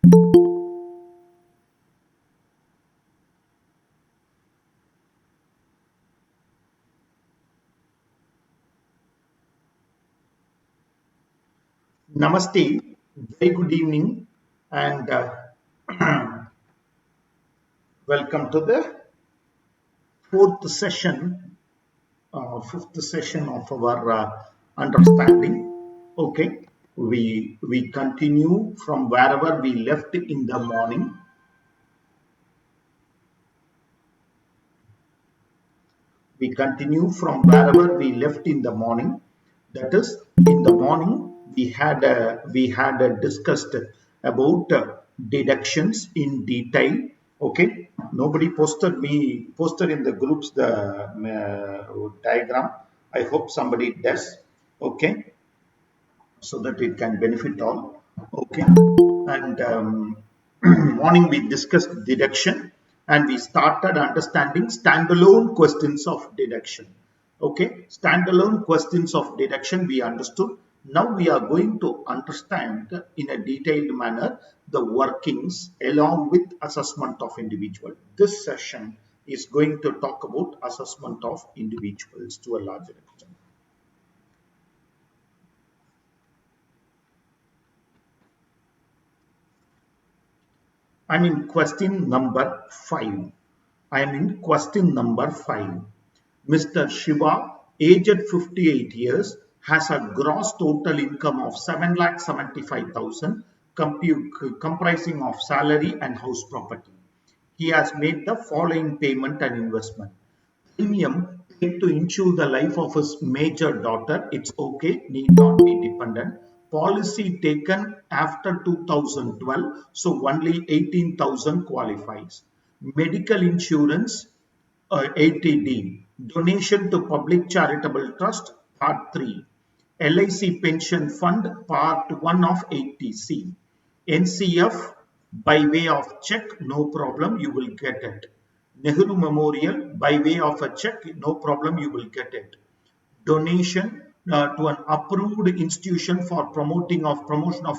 Namaste, very good evening, and welcome to the fourth session, fifth session of our understanding. Okay, we continue from wherever we left in the morning. We continue from wherever we left in the morning. That is, in the morning we had discussed about deductions in detail. Okay, nobody posted in the groups the diagram. I hope somebody does. Okay, so that it can benefit all. Okay, and morning we discussed deduction and we started understanding standalone questions of deduction. Okay, standalone questions of deduction we understood. Now we are going to understand in a detailed manner the workings along with assessment of individual. This session is going to talk about assessment of individuals to a larger extent. I'm in question number 5. I am in question number 5. Mr. Shiva, aged 58 years, has a gross total income of 7,75,000 comprising of salary and house property. He has made the following payment and investment. Premium paid to insure the life of his major daughter. It's okay, need not be dependent. Policy taken after 2012, so only 18,000 qualifies. Medical insurance 80D. Donation to Public Charitable Trust, Part 3. LIC Pension Fund, Part 1 of 80C. NCF by way of check, no problem, you will get it. Nehru Memorial by way of a check, no problem, you will get it. Donation to an approved institution for promotion of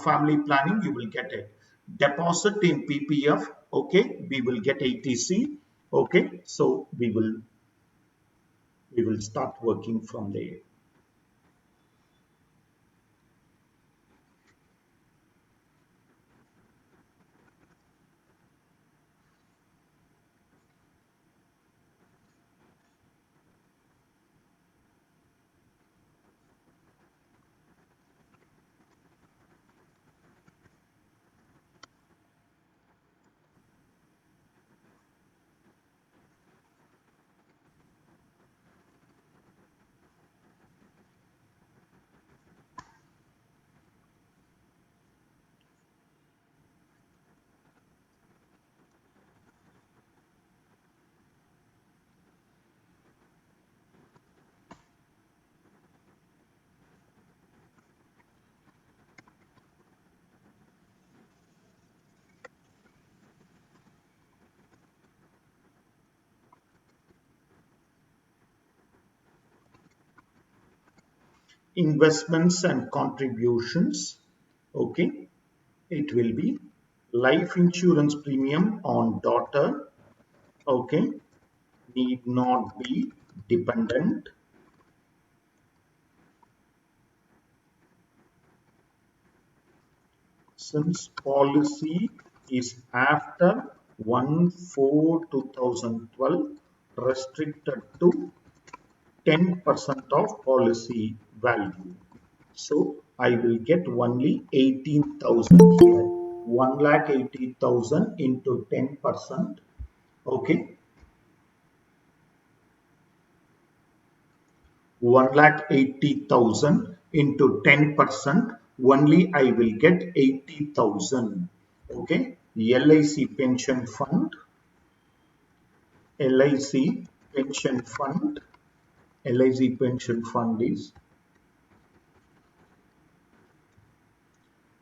family planning, you will get it. Deposit in PPF, okay, we will get 80C. Okay, so we will start working from there. Investments and contributions, okay, it will be life insurance premium on daughter, okay, need not be dependent. Since policy is after 1/4/2012, restricted to 10% of policy value. So I will get only 18,000 here. 1,80,000 into 10%. Okay. 1,80,000 into 10%. Only I will get 80,000. Okay. LIC pension fund. LIC pension fund. LIC pension fund is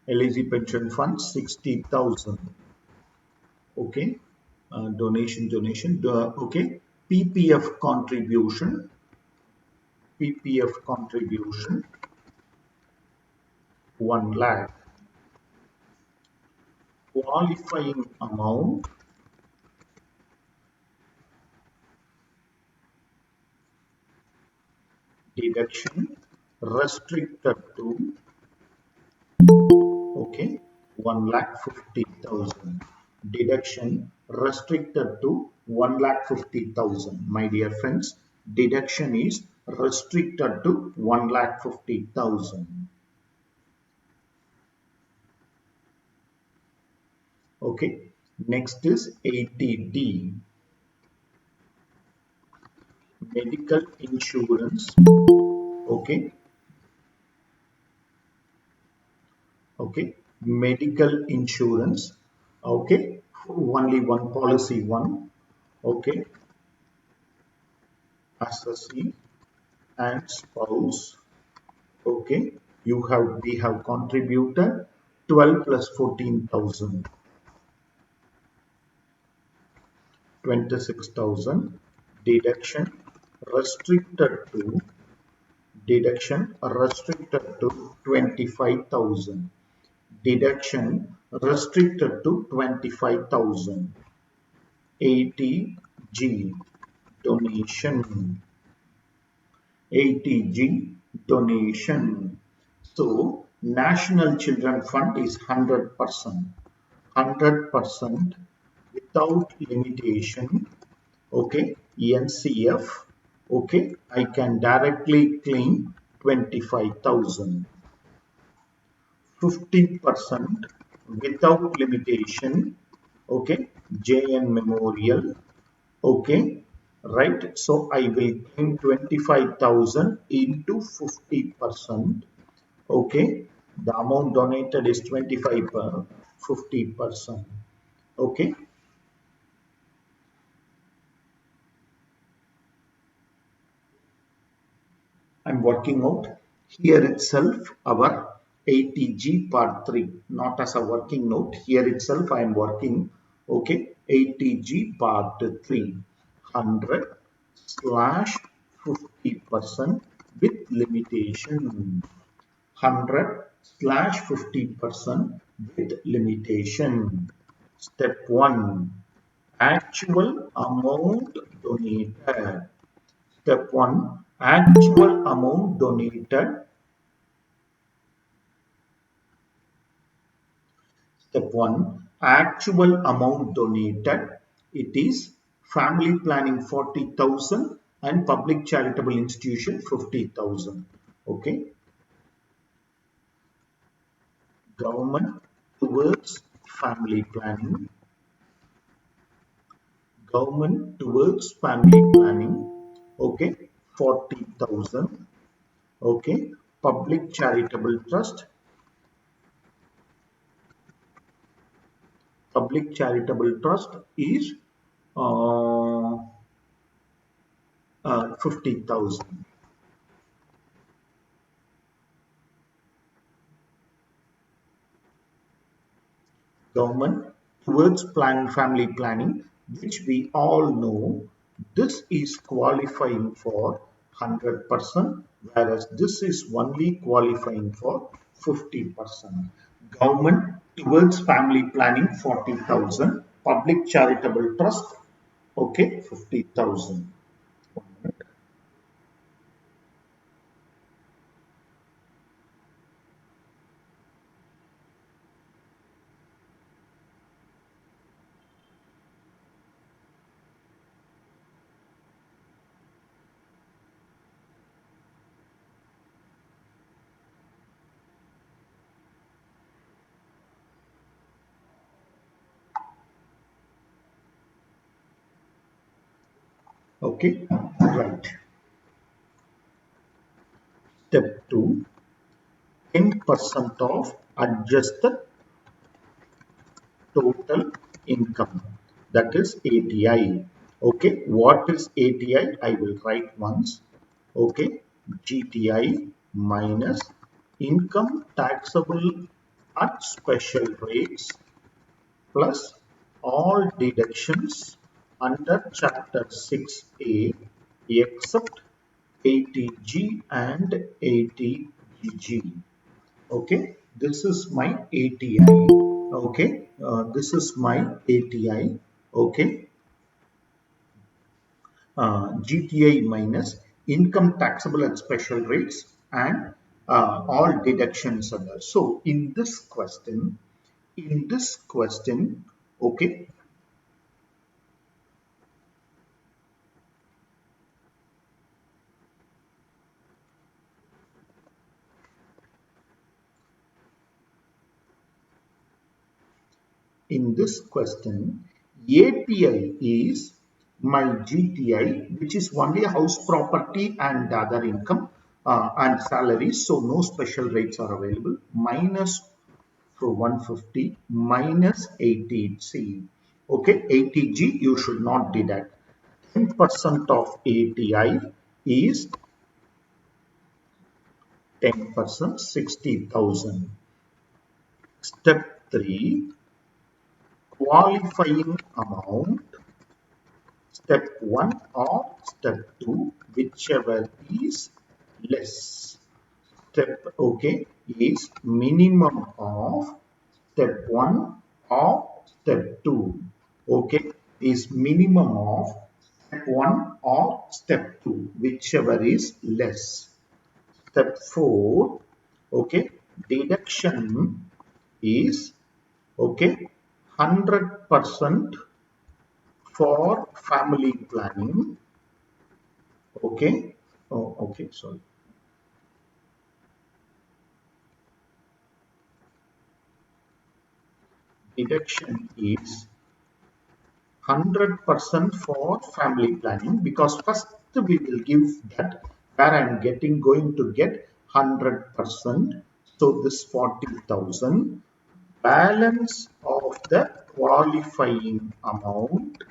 LIC pension fund 60,000. Okay, donation. Okay, PPF contribution. PPF contribution 1 lakh. qualifying amount deduction restricted to, okay, 1,50,000. Deduction restricted to 1,50,000. My dear friends, deduction is restricted to 1,50,000. Okay, next is 80D, medical insurance. Okay, okay, medical insurance. Okay, only one policy, one. Okay, assessee and spouse. Okay, we have contributed 12 plus 14,000, 26,000. Deduction restricted to, deduction restricted to 25,000. Deduction restricted to 25,000. 80G donation. 80G donation. So National Children Fund is 100%. 100% without limitation. Okay, NCF. Okay, I can directly claim 25,000. 50% without limitation. Okay, JN Memorial. Okay, right. So I will claim 25,000 into 50%. Okay, the amount donated is 25 per 50%. Okay, I'm working out here itself our 80G part 3, not as a working note. Here itself I am working, okay, 80G part 3, 100 slash 50% with limitation. 100 slash 50% with limitation. Step 1, actual amount donated. Step 1, actual amount donated. Step 1, actual amount donated. It is family planning 40,000 and public charitable institution 50,000. Okay. Government towards family planning. Government towards family planning. Okay. 40,000. Okay. Public charitable trust. Public charitable trust is uh, 50,000. Government towards family planning, which we all know, this is qualifying for 100%, whereas this is only qualifying for 50%. Government towards family planning 40,000, public charitable trust, okay, 50,000. Okay, right. Step 2, 10% of adjusted total income, that is ATI. Okay, what is ATI? I will write once. Okay, GTI minus income taxable at special rates plus all deductions under chapter 6A except 80G and 80GG. Okay, this is my ATI. Okay, this is my ATI. Okay, GTI minus income taxable at special rates and all deductions are there. So in this question, okay, in this question, ATI is my GTI, which is only house property and other income and salaries. So no special rates are available. Minus for 150 minus 80C. Okay, 80G you should not deduct. 10% of ATI is 10%, 60,000. Step 3, qualifying amount. Step 1 or step 2, whichever is less. Step okay is minimum of step 1 or step 2. Okay, is minimum of step 1 or step 2, whichever is less. Step 4, okay, deduction is okay 100% for family planning. Okay, oh, okay, sorry. Deduction is 100% for family planning, because first we will give that where I'm going to get 100%. So this 40,000 balance of the qualifying amount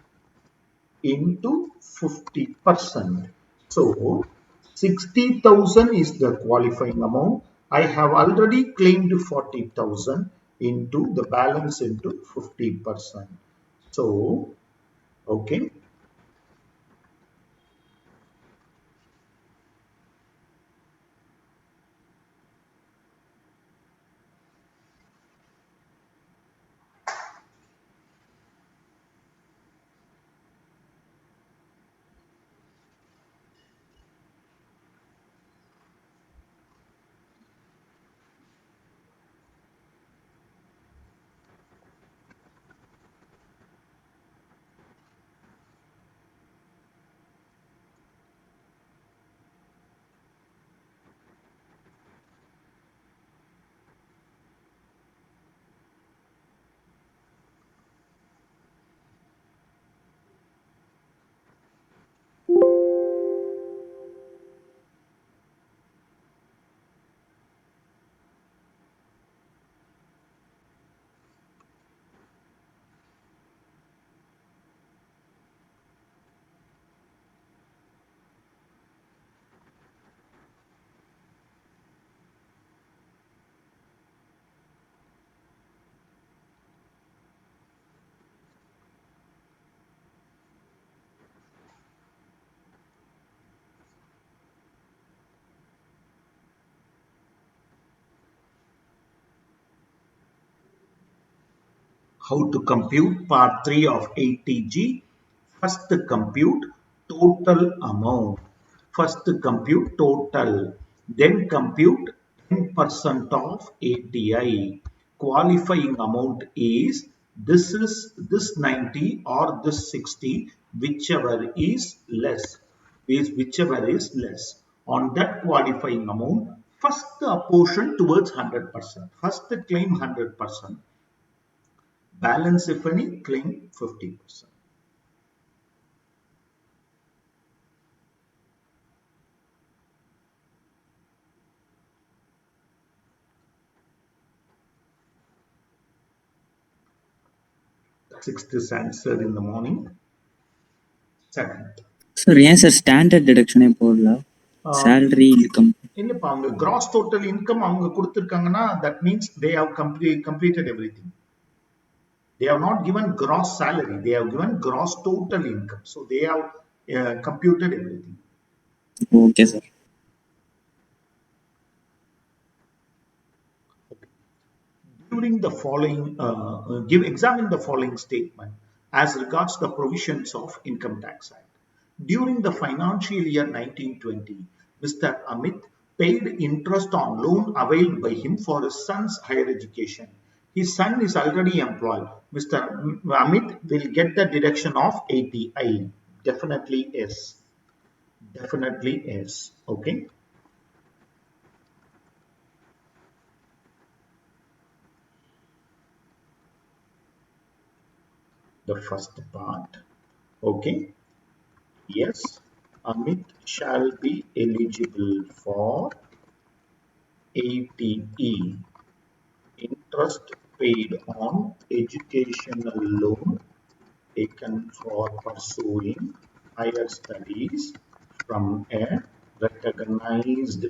into 50%. So 60,000 is the qualifying amount. I have already claimed 40,000 into the balance into 50%. So, okay, how to compute part 3 of 80G. First compute total amount. First compute total. Then compute 10% of ATI. Qualifying amount is this 90 or this 60, whichever is less. Whichever is less. On that qualifying amount, first apportion towards 100%. First claim 100%. Balance, if any, claim 50%. Sixth is answered in the morning. Seventh. Sir, ஏன் sir standard டிடக்ஷனே போடல salary income இல்லப்பா அவங்க gross total income அவங்க கொடுத்திருக்காங்கன்னா that means they have completed everything. They have not given gross salary, they have given gross total income, so they have computed everything. okay sir. during the following, examine the following statement as regards the provisions of Income Tax Act. During the financial year 1920, Mr. Amit paid interest on loan availed by him for his son's higher education. His son is already employed. Mr. Amit will get the deduction of 80I. Definitely yes. Definitely yes. Okay. The first part. Okay. Yes. Amit shall be eligible for 80E. Interest paid on educational loan taken for pursuing higher studies from a recognized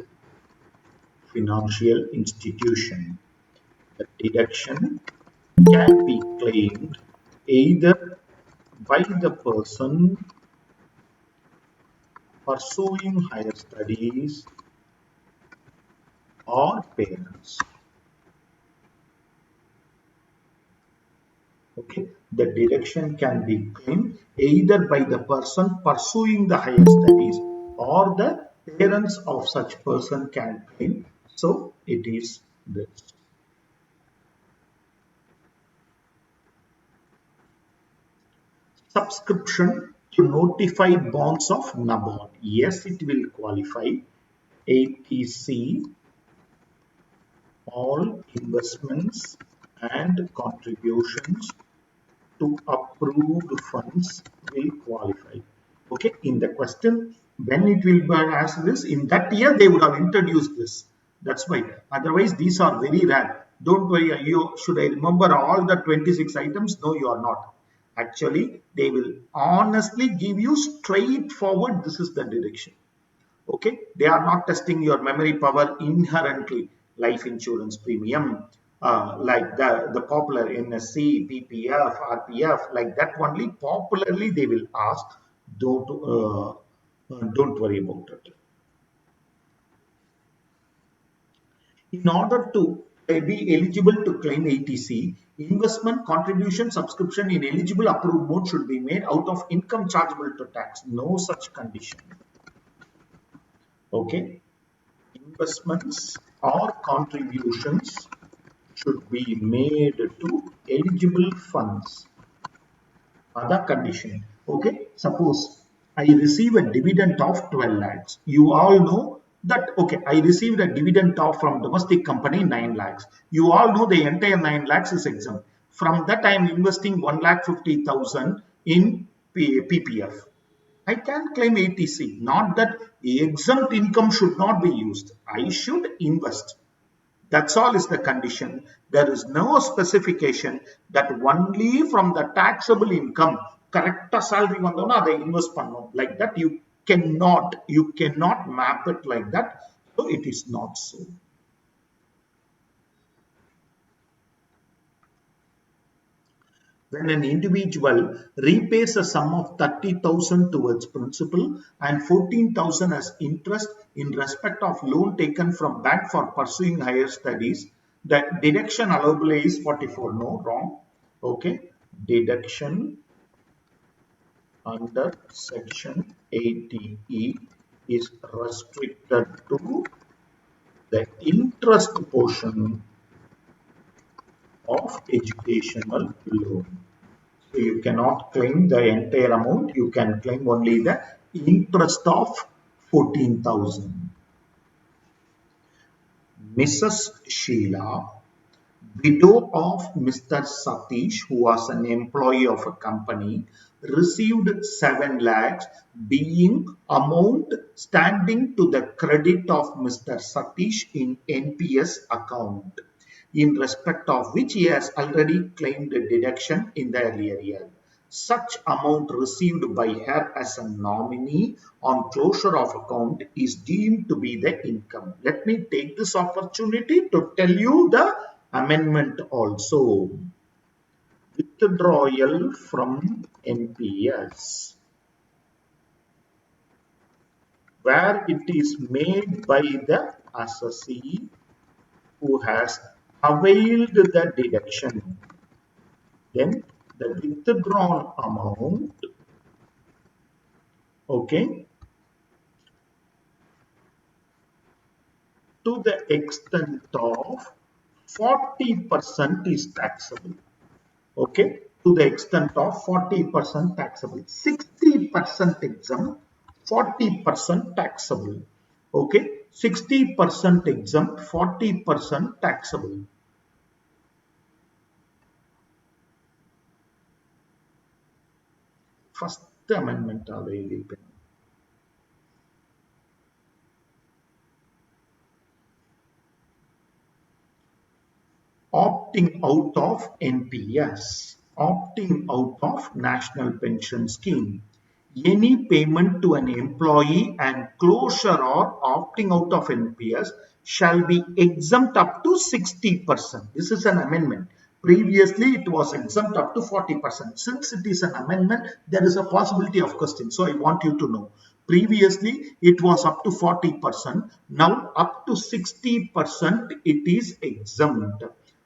financial institution. The deduction can be claimed either by the person pursuing higher studies or parents. Okay, the deduction can be claimed either by the person pursuing the higher studies or the parents of such person can claim. So it is this. Subscription to notified bonds of NABOD. Yes, it will qualify. ATC, all investments and contributions to approved funds will qualify. Okay, in the question, when it will be asked this, in that year they would have introduced this. That's why. Otherwise, these are very rare. Don't worry, you should I remember all the 26 items? No, you are not. Actually, they will honestly give you straightforward, this is the direction. Okay, they are not testing your memory power inherently. Life insurance premium, like the popular NSC, PPF, RPF, like that only popularly they will ask. Don't worry about it. In order to be eligible to claim ATC, investment contribution subscription in eligible approved mode should be made out of income chargeable to tax. No such condition. Okay, investments or contributions should be made to eligible funds. Other condition. Okay, suppose I receive a dividend of 12 lakhs. You all know that, okay, I received a dividend of from domestic company 9 lakhs. You all know the entire 9 lakhs is exempt. From that, I am investing 1,50,000 in PPF. I can claim ATC. Not that exempt income should not be used. I should invest. That's all is the condition. There is no specification that only from the taxable income, correct salary vandona they invest pannom. Like that, you cannot map it like that. So it is not so. When an individual repays a sum of 30,000 towards principal and 14,000 as interest in respect of loan taken from bank for pursuing higher studies, the deduction allowable is 44. No, wrong. Okay. Deduction under section 80E is restricted to the interest portion of educational loan. So you cannot claim the entire amount, you can claim only the interest of 14,000. Mrs. Sheila, widow of Mr. Satish, who was an employee of a company, received 7 lakhs, being amount standing to the credit of Mr. Satish in NPS account, in respect of which he has already claimed a deduction in the earlier year. Such amount received by her as a nominee on closure of account is deemed to be the income. Let me take this opportunity to tell you the amendment also. Withdrawal from NPS, where it is made by the assessee who has availed the deduction, then the withdrawn amount, okay, to the extent of 40% is taxable. Okay, to the extent of 40% taxable, 60% exempt, 40% taxable. Okay, 60% exempt, 40% taxable. First amendment available. Opting out of NPS, opting out of National Pension Scheme. Any payment to an employee and closure or opting out of NPS shall be exempt up to 60%. This is an amendment. Previously, it was exempt up to 40%. Since it is an amendment, there is a possibility of question. So, I want you to know. Previously, it was up to 40%. Now, up to 60% it is exempt.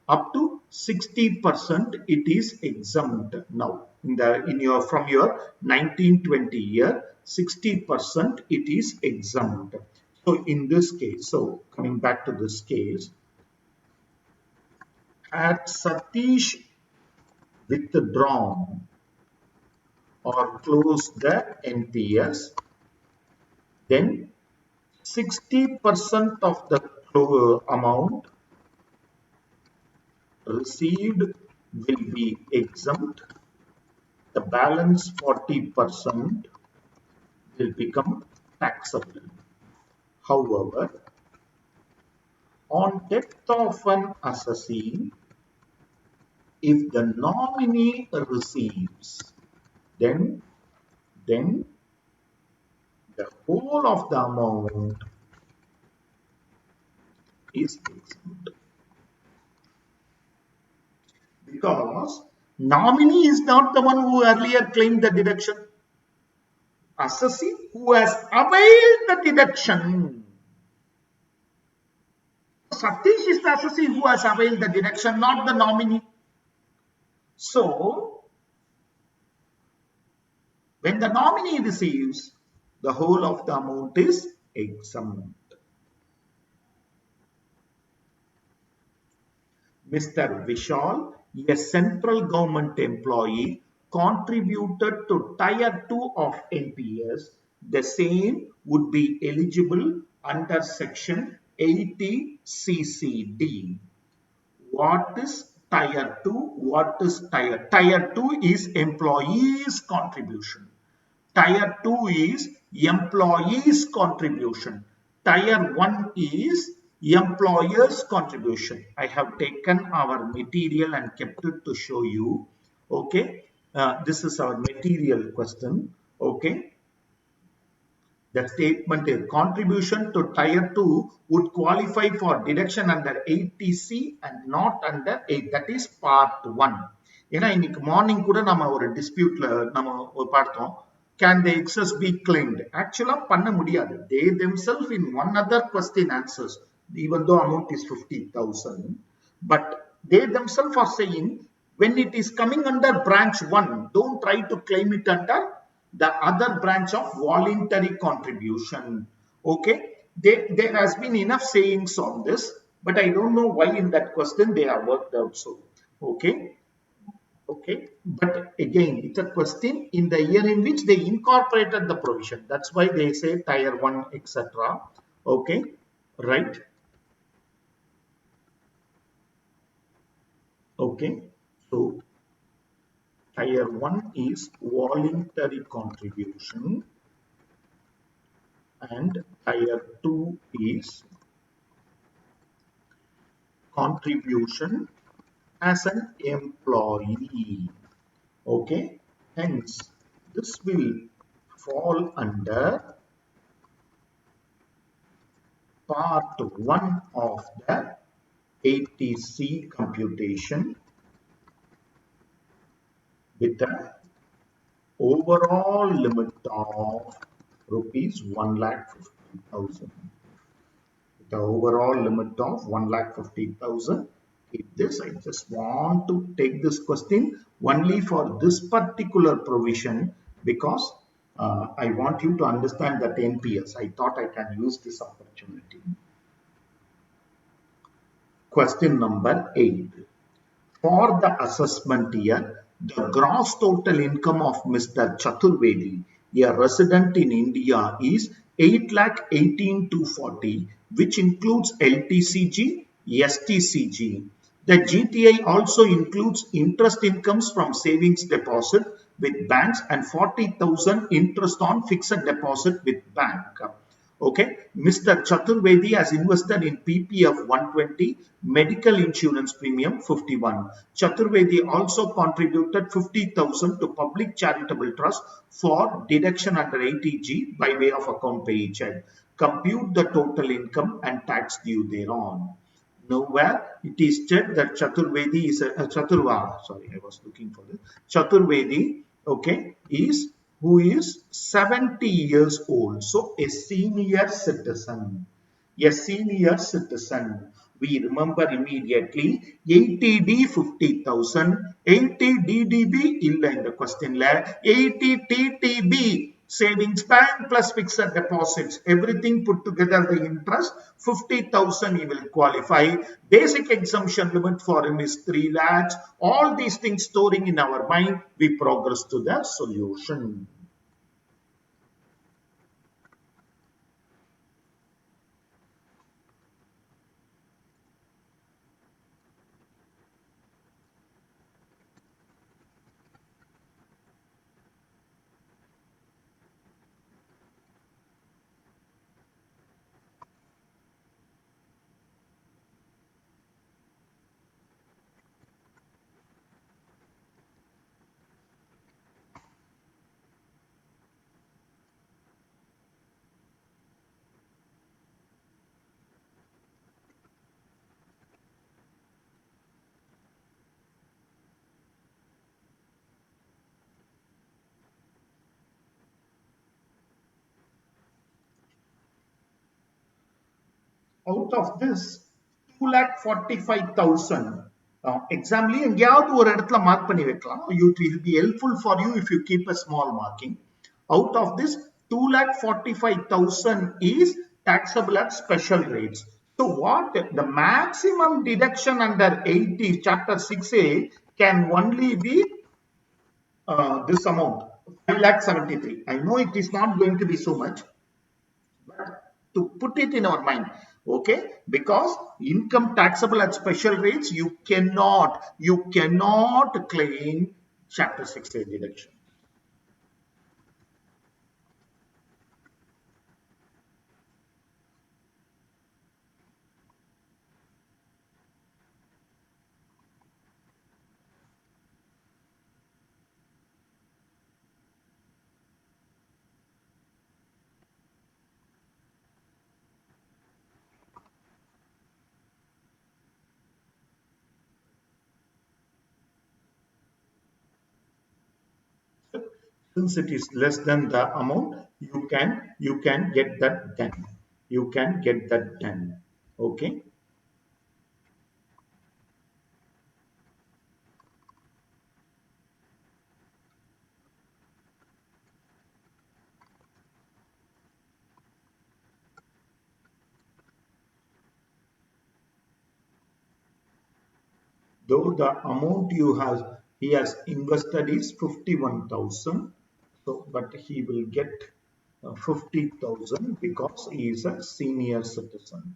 Up to 60% it is exempt now. In your from your 1920 year, 60% it is exempt. So, in this case, so coming back to this case, had Satish withdrawn or closed the NPS, then 60% of the amount received will be exempt. The balance 40% will become taxable. However, on death of an assessee, if the nominee receives, then the whole of the amount is exempt. Because nominee is not the one who earlier claimed the deduction. Assessee who has availed the deduction. Satish is the assessee who has availed the deduction, not the nominee. So, when the nominee receives, the whole of the amount is exempt. Mr. Vishal, a central government employee, contributed to Tier 2 of NPS. The same would be eligible under Section 80 CCD. What is Tier 2? What is Tier 2 is employees' contribution. Tier 2 is employees' contribution. Tier 1 is employer's contribution. I have taken our material and kept it to show you. Okay. This is our material question. Okay. The statement is contribution to Tier 2 would qualify for deduction under 80C and not under 8. That is part 1. ஏன்னா இன்னைக்கு morning கூட நம்ம ஒரு டிஸ்பியூட்ல நம்ம பார்த்தோம். Can the excess be claimed? Actually, பண்ண முடியாது. They themselves in one other question answers, even though amount is 50,000, but they themselves are saying when it is coming under branch 1, don't try to claim it under the other branch of voluntary contribution. Okay, there has been enough sayings on this, but I don't know why in that question they have worked out so. Okay, but again, it's a question in the year in which they incorporated the provision. That's why they say Tier 1, etc. Okay, right? Okay, so Tier 1 is voluntary contribution and Tier 2 is contribution as an employee. Okay, hence this will fall under part 1 of the 80C computation with an overall limit of rupees 1,50,000. The overall limit of 1,50,000 keep this. I just want to take this question only for this particular provision because I want you to understand that NPS. I thought I can use this opportunity. Question number 8. For the assessment year, the gross total income of Mr. Chaturvedi, a resident in India, is 8,18,240, which includes LTCG, STCG. The GTI also includes interest incomes from savings deposit with banks and 40,000 interest on fixed deposit with bank. Okay, Mr. Chaturvedi has invested in PPF 120, medical insurance premium 51. Chaturvedi also contributed 50,000 to public charitable trust for deduction under 80G by way of account paycheck. Compute the total income and tax due thereon. Nowhere it is said that Chaturvedi is a Chaturva. Sorry, I was looking for this. Chaturvedi, okay, is who is 70 years old. So a senior citizen. A senior citizen. We remember immediately 80D 50,000, 80 DDB illa in the question la 80 TTB savings bank plus fixed deposits, everything put together the interest 50,000 he will qualify. Basic exemption limit for him is 3 lakhs. All these things storing in our mind, we progress to the solution. Out of this 2,45,000 எக்ஸாம்லயே எங்கேயாவது ஒரு இடத்துல mark பண்ணி வைக்கலாம். It will be helpful for you if you keep a small marking. Out of this 2,45,000 is taxable at special rates. So what the maximum deduction under 80 chapter 6A can only be this amount 5,73,000. I know it is not going to be so much, to put it in our mind, okay, because income taxable at special rates, you cannot claim chapter 6A deduction. Since it is less than the amount, you can get that done. You can get that done. Okay. Though the amount he has invested is 51,000, so but he will get 50,000 because he is a senior citizen.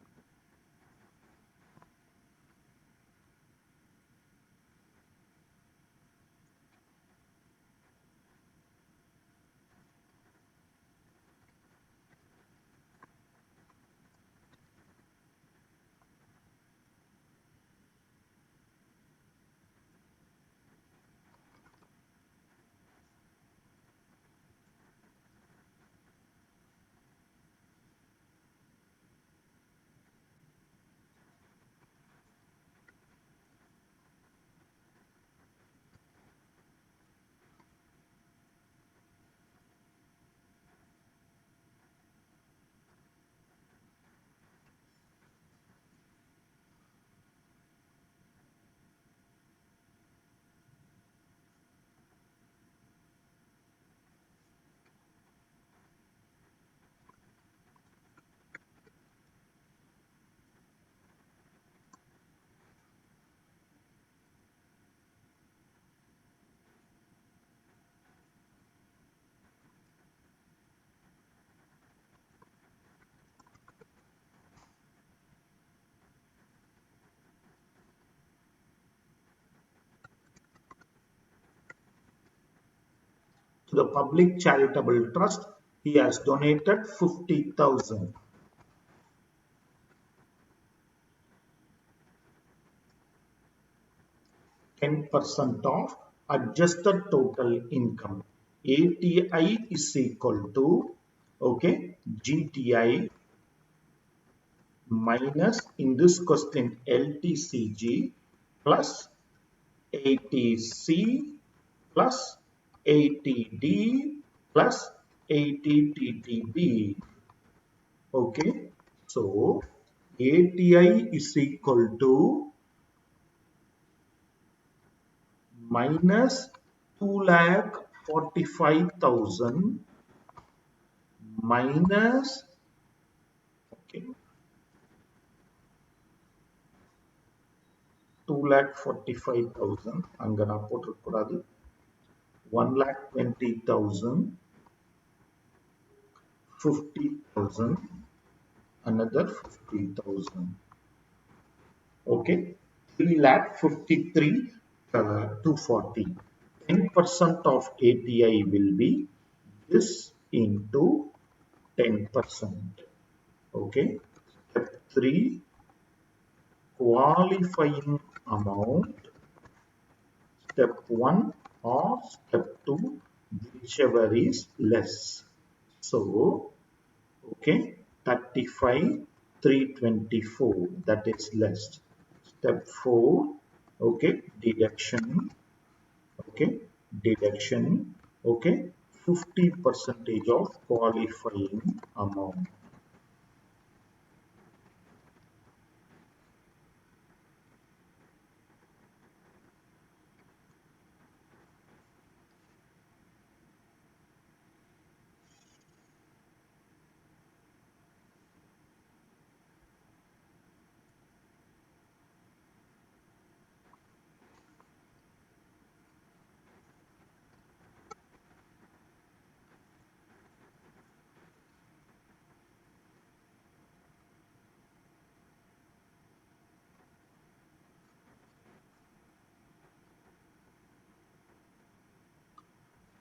the public charitable trust, he has donated 50,000. %10% of adjusted total income. ATI is equal to, okay, GTI minus, in this question, LTCG plus ATC plus ATD plus ATTTB. Okay, so ATI is equal to minus 2,45,000 minus, okay, 2,45,000. I'm gonna put it 1,20,000, 50,000, another 50,000. Okay, 3,53, 240. 10% of ATI will be this into 10%. Okay, step 3, qualifying amount, step 1 or step 2, whichever is less. So, okay, 35, 324, that is less. Step 4, okay, deduction, okay, deduction, okay, 50% of qualifying amount.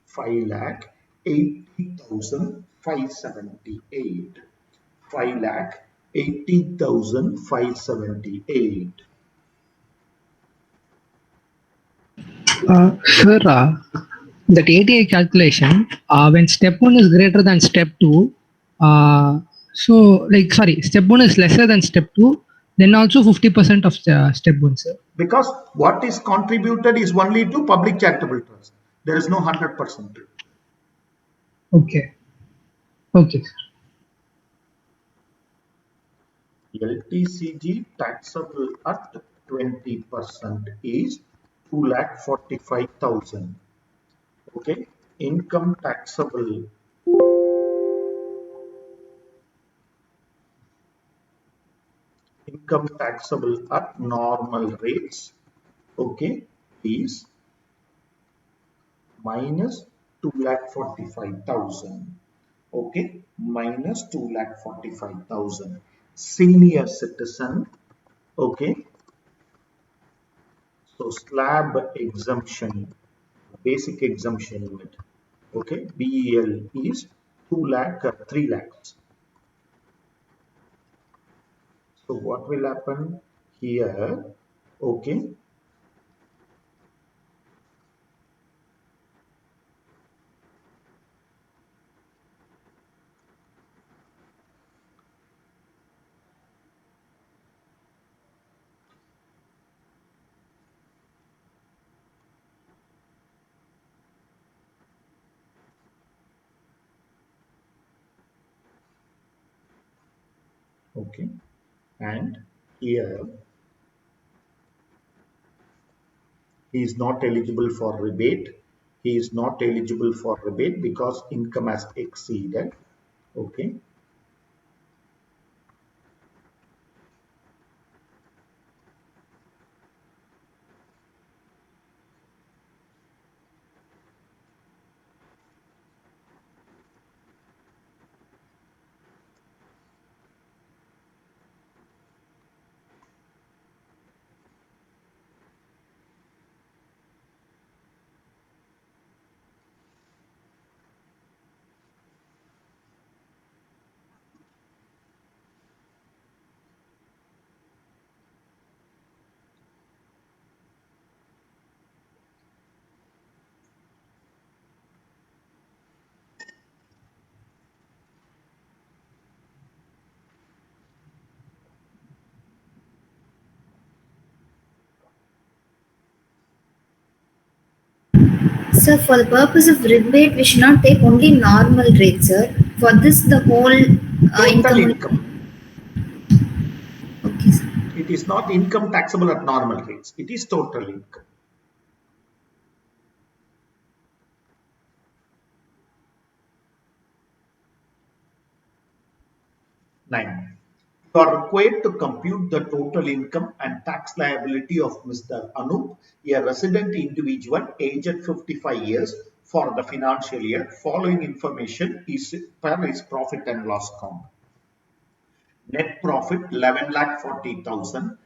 Five lakh 80,578. 5,80,578. Sir, that ATI calculation, when step 1 is greater than step 2, step 1 is lesser than step 2, then also 50% of step 1, sir. Because what is contributed is only to public charitable trust. There is no 100%. Okay. Okay, sir. LTCG taxable at 20% is 2,45,000. Okay, income taxable at normal rates, okay, is minus 2,45,000. Okay, minus 2,45,000. Senior citizen, okay, so slab exemption, basic exemption limit, okay, BEL is 2 lakh, 3 lakhs. So what will happen here? Okay, okay, and here he is not eligible for rebate. He is not eligible for rebate because income has exceeded. Okay, Sir, for the purpose of rebate, we should not take only normal rate, sir. For this, the whole Total income will. income. Okay, sir. It is not income taxable at normal rates. It is total income. 9. You are required to compute the total income and tax liability of Mr. Anup, a resident individual aged 55 years for the financial year. Following information is per his profit and loss account. Net profit 11 lakh 40,000.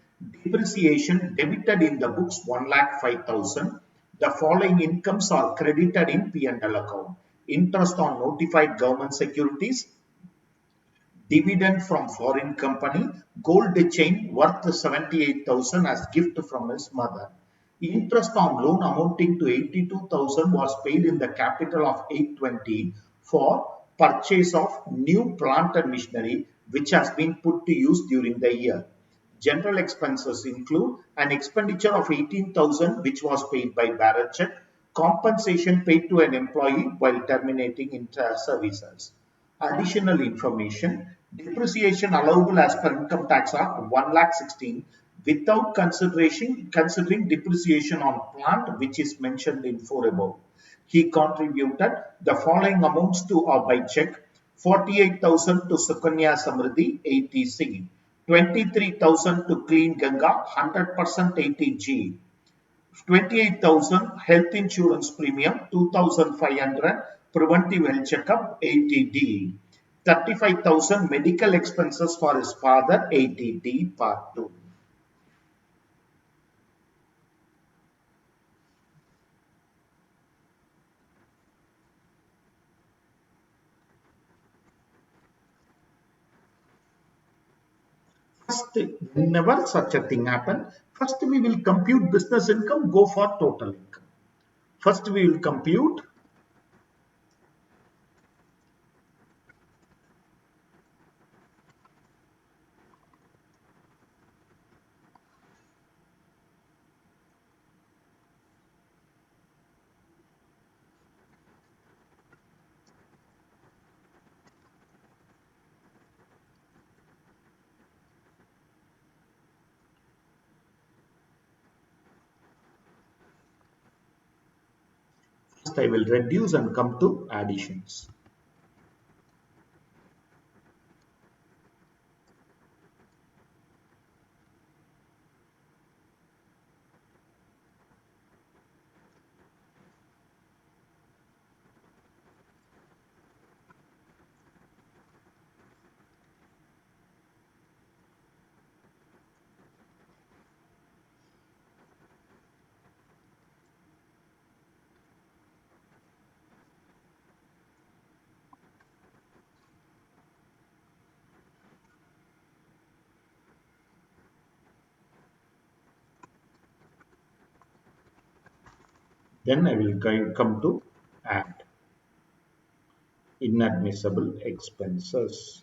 Depreciation debited in the books 1 lakh 5,000. The following incomes are credited in P&L account. Interest on notified government securities, dividend from foreign company, gold chain worth 78,000 as gift from his mother. Interest on loan amounting to 82,000 was paid in the capital of 820 for purchase of new plant and machinery which has been put to use during the year. General expenses include an expenditure of 18,000 which was paid by Bharat check, compensation paid to an employee while terminating inter services. Additional information, depreciation allowable as per income tax are 1 lakh 16 without considering depreciation on plant which is mentioned in 4 above. He contributed the following amounts to or by check: 48,000 to Sukanya Samriddhi 80C, 23,000 to Clean Ganga 100% 80G, 28,000 health insurance premium, 2,500 preventive health checkup 80D, 35,000 medical expenses for his father 80D part 2. First, whenever such a thing happen, first we will compute business income, go for total income. First we will compute first I will reduce and come to additions. Then I will come to add inadmissible expenses.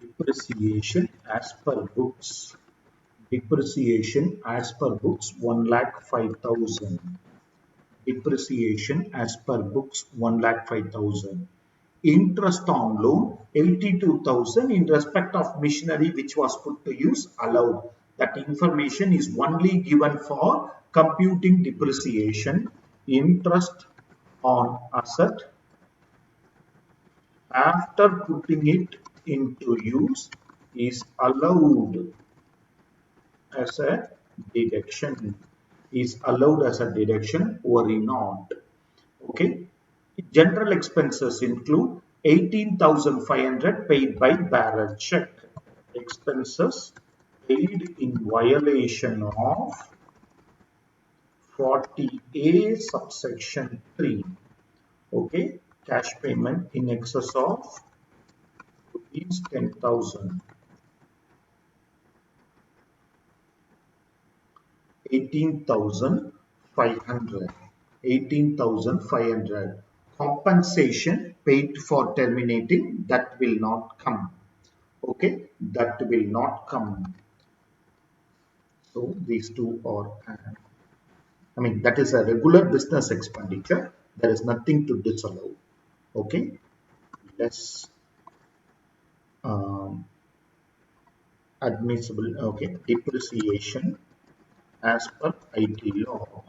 Depreciation as per books. Depreciation as per books 1 lakh 5,000. Depreciation as per books 1 lakh 5,000. Interest on loan 82,000 in respect of machinery which was put to use allowed. That information is only given for computing depreciation. Interest on asset after putting it into use is allowed as a deduction, is allowed as a deduction or not. Okay. General expenses include 18,500 paid by bearer check. Expenses paid in violation of 40A subsection 3. Okay. Cash payment in excess of rupees 10,000. 18,500. 18,500. Compensation paid for terminating, that will not come. Okay, that will not come. So these two are, that is a regular business expenditure. There is nothing to disallow. Okay, less um, admissible. Okay, depreciation as per IT law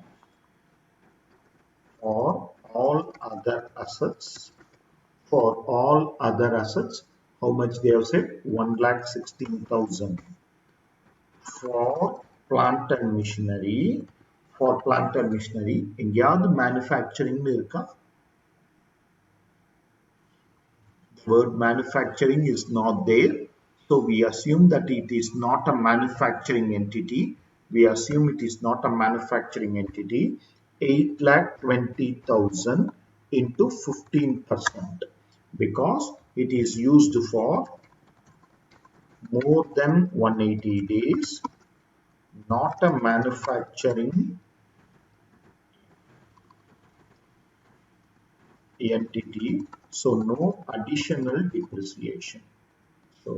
for all other assets. For all other assets, how much they have said? 1,16,000. For plant and machinery, எங்கேயாவது manufacturing இருக்கா? The word manufacturing is not there. So we assume that it is not a manufacturing entity. We assume it is not a manufacturing entity. 8,20,000 into 15% because it is used for more than 180 days, not a manufacturing entity. So no additional depreciation. So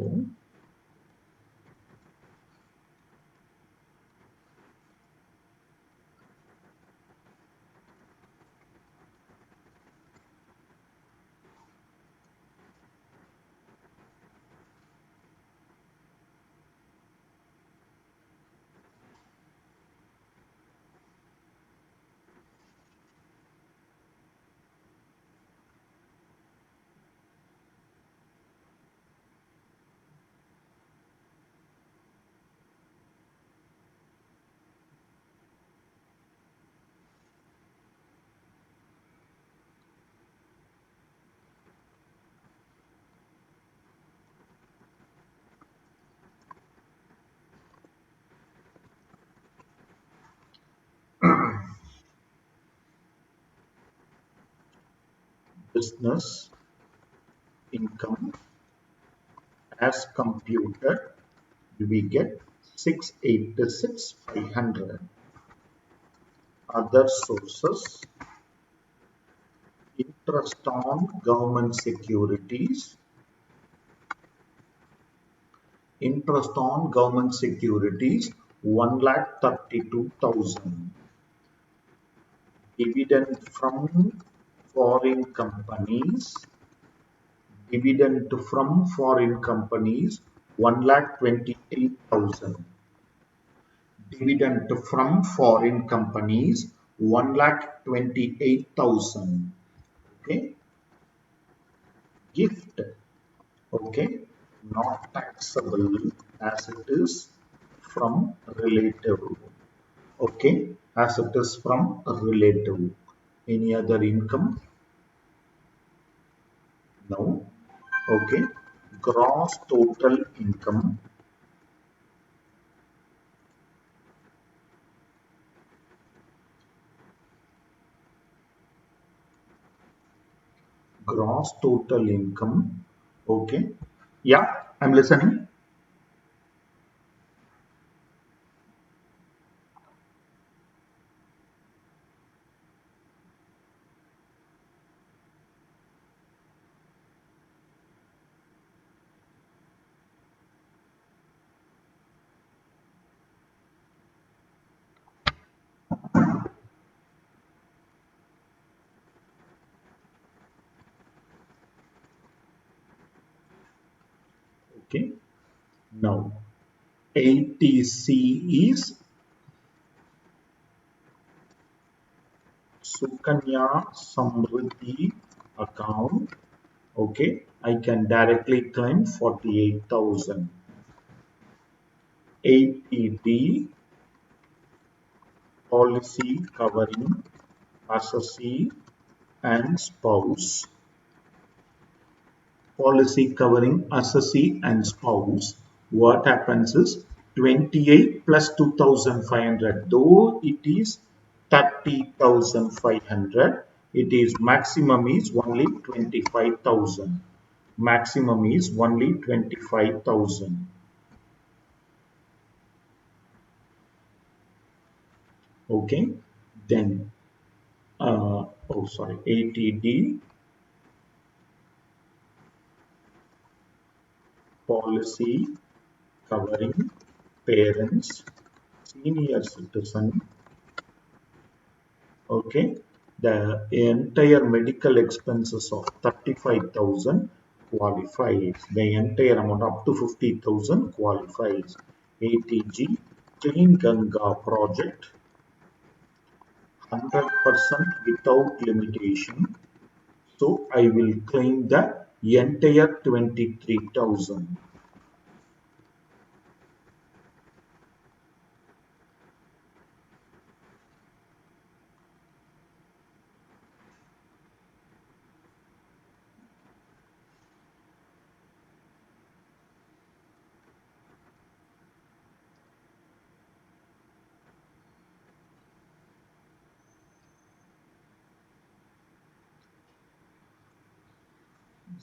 business income as computed, we get 686,500. Other sources, interest on government securities, 1,32,000. Dividend from foreign companies, 1,28,000. Dividend from foreign companies, 1,28,000. Okay, gift. Okay, not taxable as it is from relative. Okay, as it is from relative. Any other income? No. Okay, gross total income. Gross total income. Okay, yeah, I'm listening. Okay, now ATC is Sukanya Samriddhi account. Okay, I can directly claim 48,000. ATD policy covering assessee and spouse. Policy covering assessee and spouse. What happens is 28 plus 2,500. Though it is 30,500, it is maximum is only 25,000. Maximum is only 25,000. Okay, then ATD policy covering parents, senior citizen. Okay, the entire medical expenses of 35,000 qualifies. The entire amount up to 50,000 qualifies. ATG Clean Ganga project 100% without limitation. So I will claim the entire 23,000.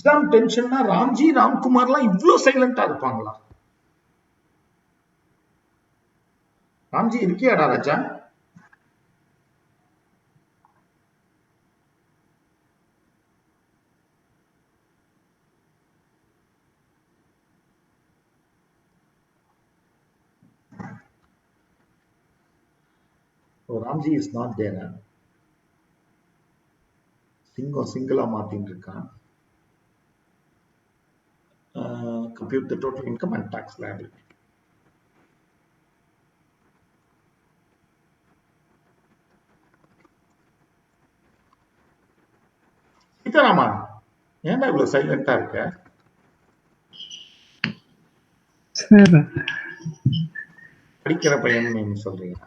Exam டென்ஷன்னா ராம்ஜி ராம்குமார்லாம் இவ்வளோ சைலண்டா இருப்பாங்களா? ராம்ஜி இருக்கியாடா ராஜா? Oh, Ramji is not there. Single மாத்தின்னு இருக்கான். Compute the total income and tax liability. Sitharaman, ஏன்டா இவ்வளவு சைலண்டா இருக்க? சார் படிக்கிற பையன் நீங்க சொல்றீங்க,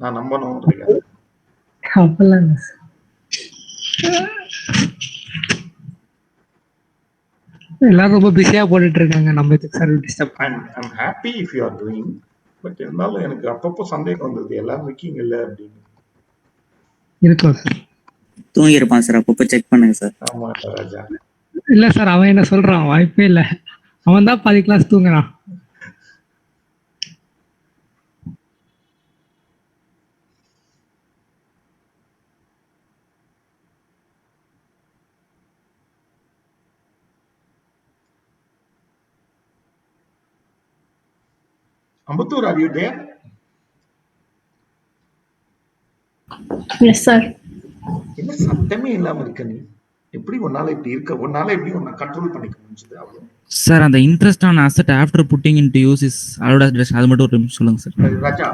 நான் நம்பணும்ன்றீங்க. அப்பெல்லாம் இல்லை சார். எல்லாரும் ரொம்ப பிஸியா போட்டுட்டு இருக்காங்க, நம்ம இதுக்கு sir disturb. I'm happy if you are doing, but இருந்தாலும் எனக்கு அப்பப்போ சந்தேகம் வந்தது, எல்லாரும் இருக்கீங்கல்ல அப்படின்னு. இருக்கோம் சார். தூங்கி இருப்பான் சார், அப்பப்போ செக் பண்ணுங்க சார். ஆமா ராஜா. இல்ல சார், அவன் என்ன சொல்றான், வாய்ப்பே இல்லை, அவன் தான் பாதி கிளாஸ் தூங்குறான். Ambattur, are you there? Yes, sir. என்ன சத்தமே இல்லாம இருக்க நீ? எப்படி ஒன்னால இப்படி இருக்க? ஒன்னால எப்படி உன்னை கண்ட்ரோல் பண்ணிக்க முடிஞ்சது? அவ்வளவு சார், அந்த interest on asset after putting into use is allowed as அது மட்டும் ஒரு நிமிஷம் சொல்லுங்க sir. Raja,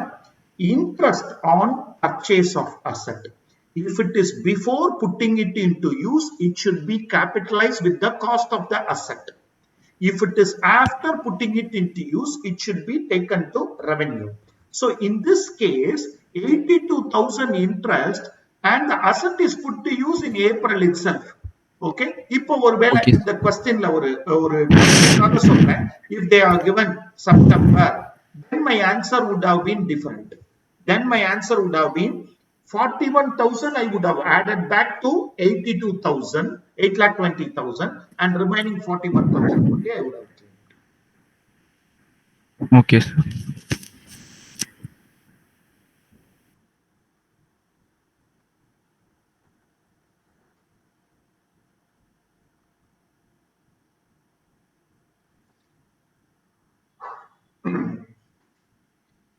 interest on purchase of asset, if it is before putting it into use, it should be capitalized with the cost of the asset. If it is after putting it into use, it should be taken to revenue. So in this case, 82,000 interest and the asset is put to use in April itself. Okay, இப்போ ஒருவேளை இந்த क्वेश्चनல ஒரு சொல்றேன், if they are given September, then my answer would have been different. Then my answer would have been 41,000 I would have added back to 82,000, 8,20,000, and remaining 41,000 only I would have claimed. Okay, sir.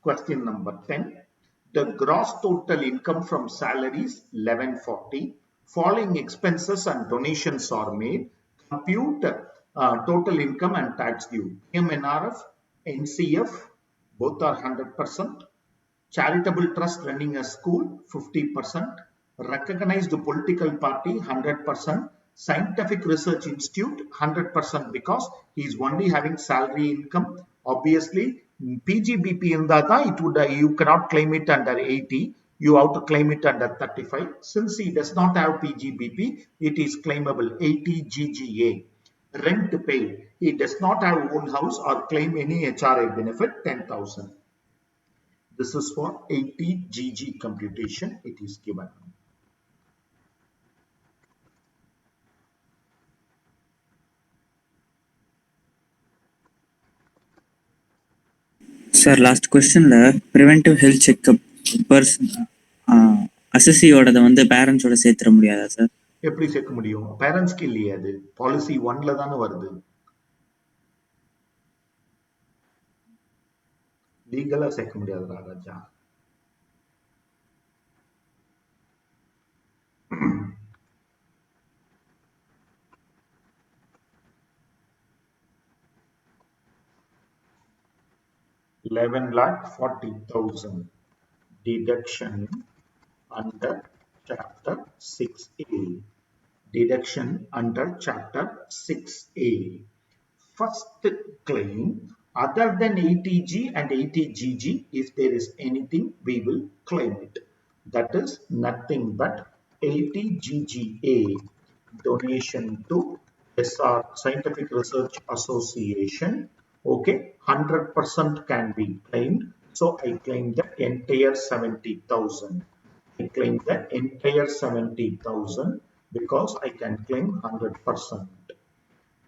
Question number 10. The gross total income from salaries 1140. Following expenses and donations are made. Compute total income and tax due. MNRF, NCF, both are 100%. Charitable trust running a school 50%. Recognized political party 100%. Scientific research institute 100% because he is only having salary income. Obviously, PGBP in that it would you cannot claim it under 80. You have to claim it under 35. Since he does not have PGBP, it is claimable 80 GGA. Rent paid. He does not have own house or claim any HRA benefit 10,000. This is for 80 GG computation. It is given. Sir, last கொஸ்டின்ல preventive health checkup person அசஸியோட வந்து பேரண்ட்ஸோட சேர்த்துட முடியாதா sir? எப்படி சேர்க்க முடியும்? பேரண்ட்ஸ்க்கு இல்லையே, அது பாலிசி 1ல தானே வருது. லீகலா சேர்க்க முடியாதுடா ராஜா. $11,40,000 deduction under Chapter 6A. Deduction under Chapter 6A. First claim, other than 80G and 80GG, if there is anything, we will claim it. That is nothing but 80GGA, donation to SR, Scientific Research Association. Okay, 100% can be claimed. So I claim the entire 70,000. I claim the entire 70,000 because I can claim 100%.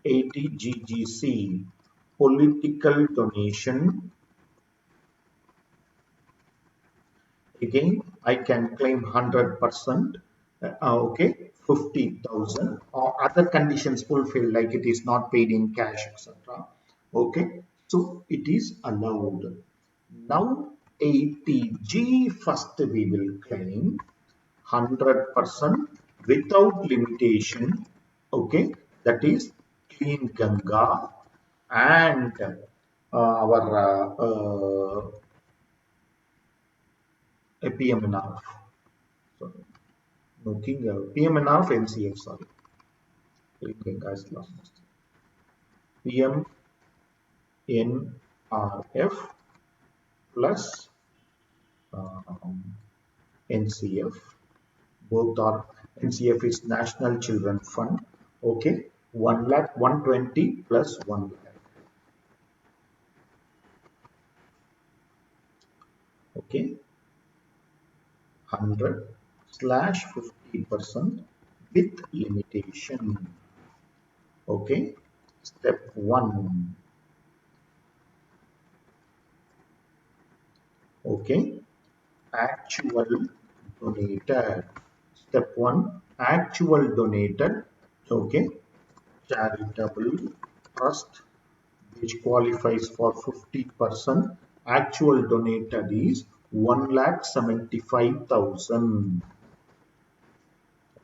80GGC, political donation. Again, I can claim 100%. Okay, 50,000 or other conditions fulfilled, like it is not paid in cash, etc. Okay, so it is allowed. Now 80G first we will claim 100% without limitation. Okay, that is clean Ganga and our PMNR. Sorry, no King PMNR of NCF. Sorry, clean Ganga is last. PMNRF plus NCF. Both are, NCF is National Children Fund. Okay, 1,120,000 plus 1 lakh. Okay, 100/50% with limitation. Okay, step 1. Okay, actual donated. Step 1, actual donated. Okay, charitable trust which qualifies for 50%. Actual donated is 1,75,000.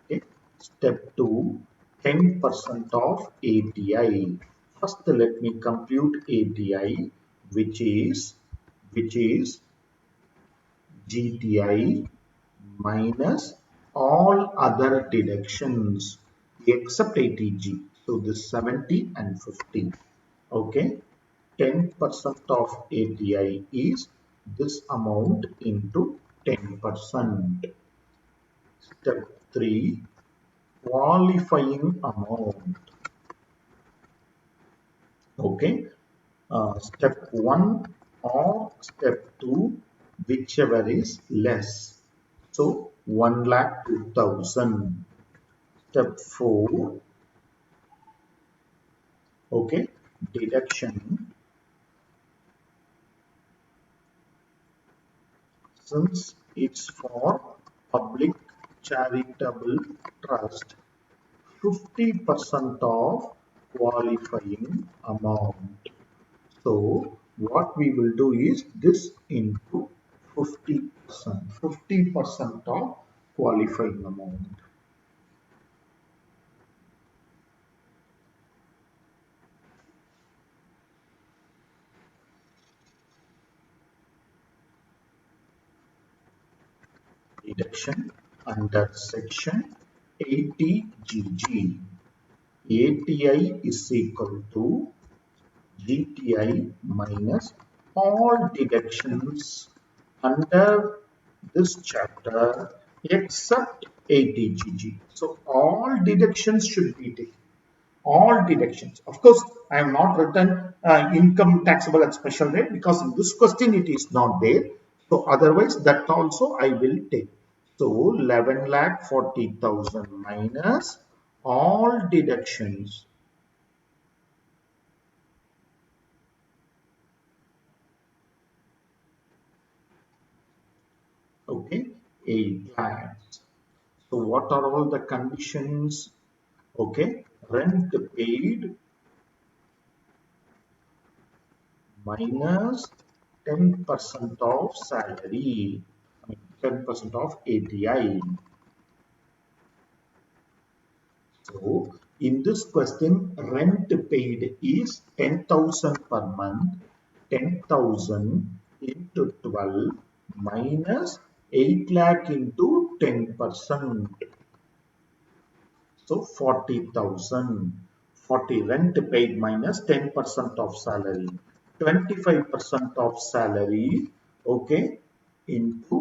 Okay. Step 2, 10% of ATI. First, let me compute ATI, which is GTI minus all other deductions except ATG. So this 70 and 50. Okay, 10% of ATI is this amount into 10%. Step 3, qualifying amount. Okay, step 1 or step 2, whichever is less. So 1,02,000. Step 4, okay, deduction. Since it's for public charitable trust, 50% of qualifying amount. So what we will do is this into 50%. 50% of qualifying amount. Deduction under section 80GG. ATI is equal to GTI minus all deductions under this chapter except 80GG. So all deductions should be taken. All deductions. Of course, I have not written income taxable at special rate because in this question it is not there. So otherwise that also I will take. So 11,40,000 minus all deductions. Okay, 8 lakhs. So what are all the conditions? Okay, rent paid minus 10% of salary, 10% of ATI. So in this question, rent paid is 10,000 per month. 10,000 into 12 minus 8 lakh into 10%. So 40,000. 40 rent paid minus 10% of salary. 25% of salary, okay, into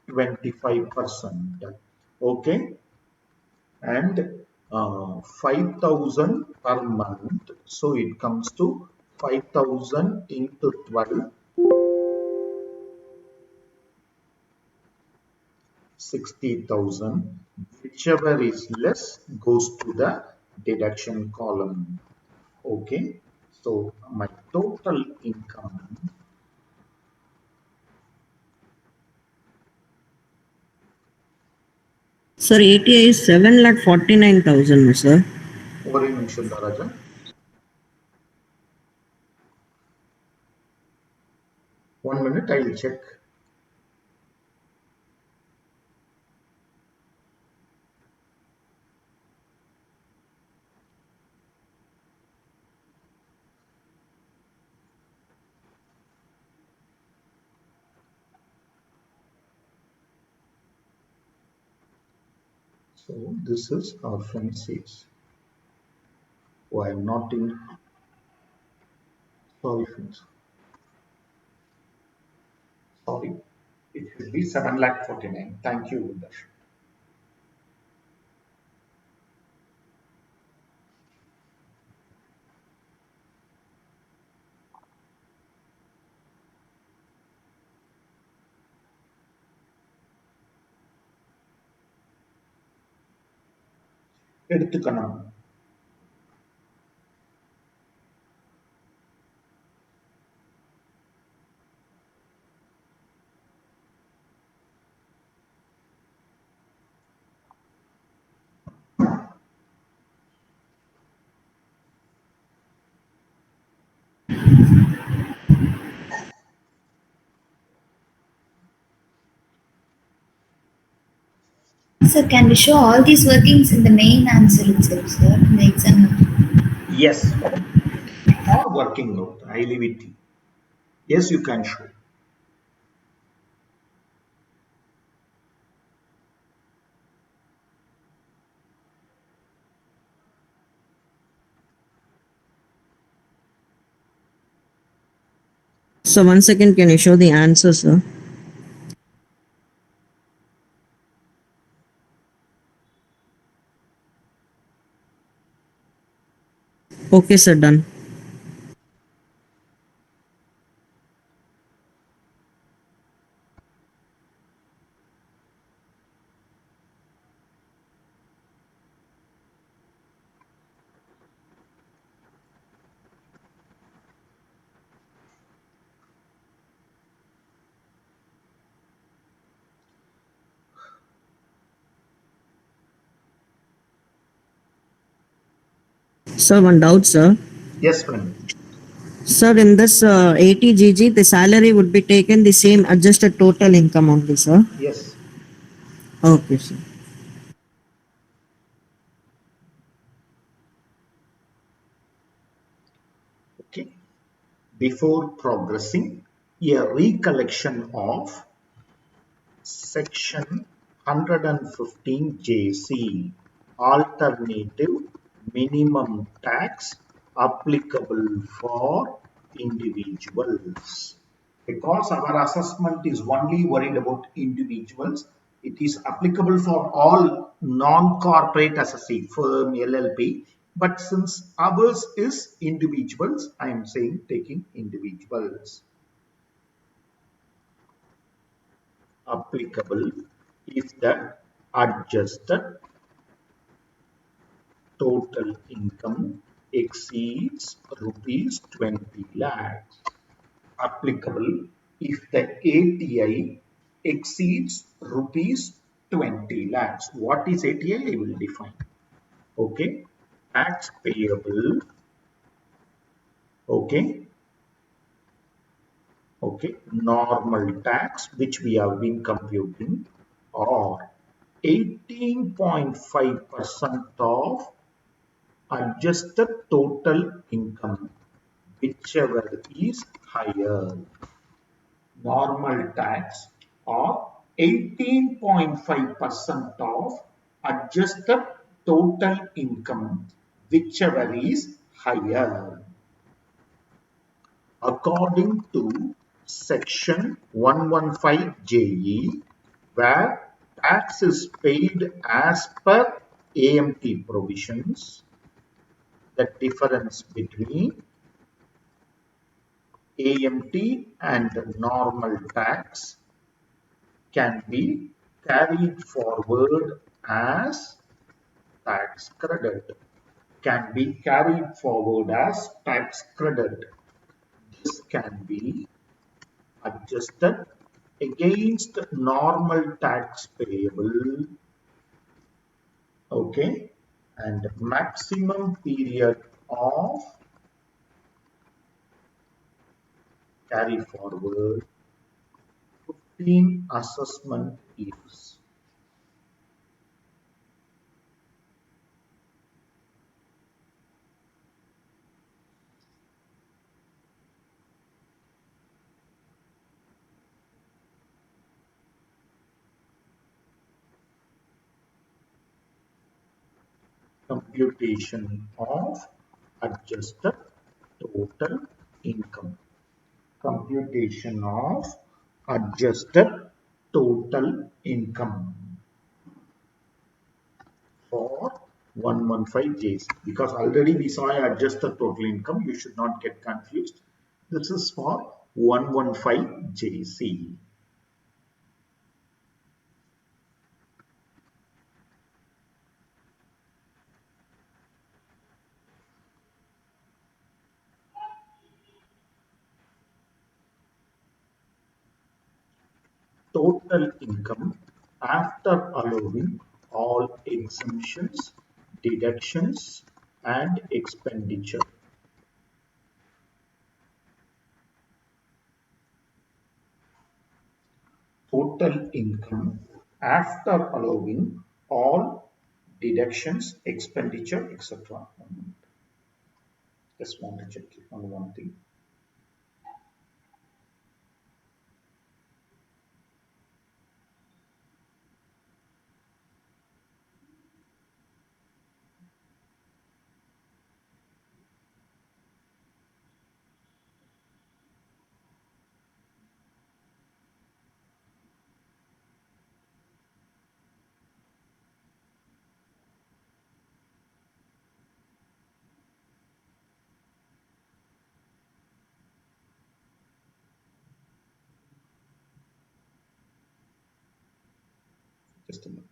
25%. Okay, and 5,000 per month. So it comes to 5,000 into 12, 60,000. Whichever is less goes to the deduction column. Okay, so my total income, Sir, ATI is 7,49,000, sir. ஒரு நிமிஷம் ராஜா. 1 minute, I will check. So this is our friend says. Oh, I am not in. Sorry, friends. Sorry. It should be 7,49,000. Thank you, Udash. எடுத்துக்கணும். Sir, can we show all these workings in the main answer itself, sir, in the exam note? Yes. Or working note. I leave it to you. Yes, you can show. So 1 second, can you show the answer, sir? Okay, sir, done. Sir, one doubt, sir. Yes, friend. Sir, in this 80 GG, the salary would be taken the same adjusted total income only, sir. Yes. Okay, sir. Okay. Before progressing, a recollection of section 115 JC, alternative minimum tax applicable for individuals. Because our assessment is only worried about individuals, it is applicable for all non-corporate assessee firm LLP. But since ours is individuals, I am saying taking individuals. Applicable if the adjusted total income exceeds rupees 20 lakhs. Applicable if the ATI exceeds rupees 20 lakhs. What is ATI? I will define. Okay. Tax payable. Okay. Okay, normal tax, which we have been computing, or 18.5% of adjusted total income, whichever is higher. Normal tax or 18.5% of adjusted total income, whichever is higher. According to section 115 JE, where tax is paid as per AMT provisions, the difference between AMT and normal tax can be carried forward as tax credit. Can be carried forward as tax credit. This can be adjusted against normal tax payable. Okay, and maximum period of carry forward 15 assessment years. Computation of adjusted total income. Computation of adjusted total income for 115 J's. Because already we saw adjusted total income, you should not get confused. This is for 115 JC. Total income after allowing all exemptions, deductions, and expenditure. Total income after allowing all deductions, expenditure, etc. Just want to check on one thing. Just a minute.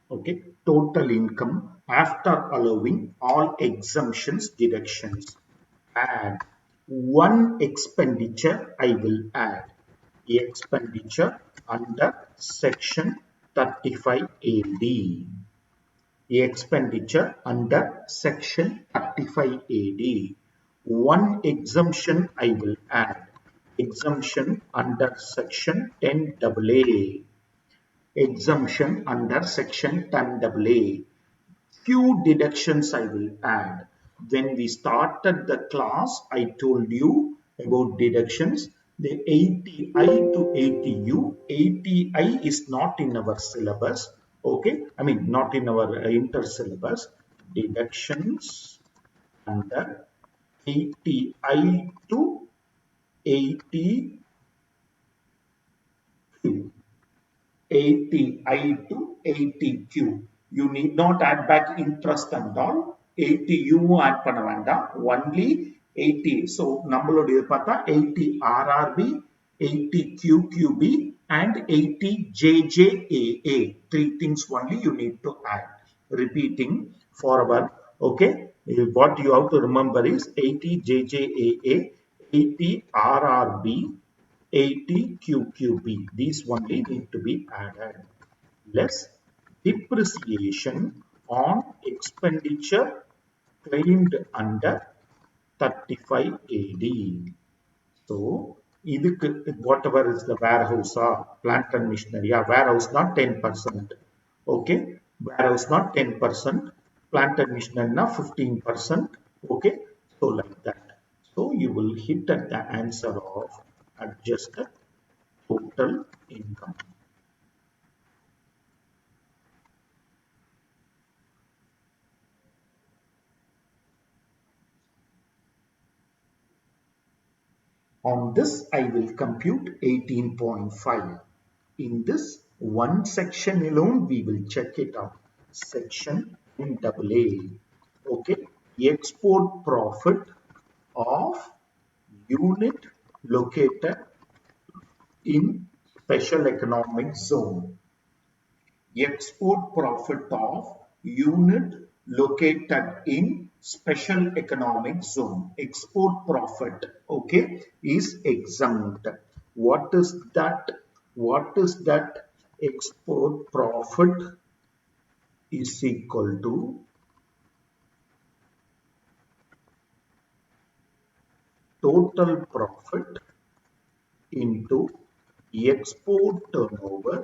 Okay, total income after allowing all exemptions, deductions. Add one expenditure I will add. Expenditure under section 35AD. Expenditure under section 35AD. One exemption I will add. Exemption under section 10AA. Exemption under section 10AA. Few deductions I will add. When we started the class, I told you about deductions. The 80I to 80U. 80I is not in our syllabus. Okay, I mean not in our inter-syllabus. Deductions under 80I to 80U. 80I to 80Q. You need not add back interest and all. 80U add பண்ண வேண்டாம். Only 80. So, நம்மளுடைய பார்த்தா 80 RRB, 80 QQB and 80 JJAA. Three things only you need to add. Repeating forward. Okay. What you have to remember is 80 JJAA, 80 RRB, 80 QQB. These only need to be added. Less depreciation on expenditure claimed under 35 AD. So, whatever is the warehouse or plant and machinery, warehouse not 10%. Okay, warehouse not 10%, plant and machinery not 15%. Okay, so like that. So you will hit at the answer of adjusted total income. On this, I will compute 18.5. In this one section alone, we will check it out. Section NAA. Okay, export profit of unit located in special economic zone. Export profit of unit located in special economic zone. Export profit, okay, is exempt. What is that? What is that? Export profit is equal to total profit into export turnover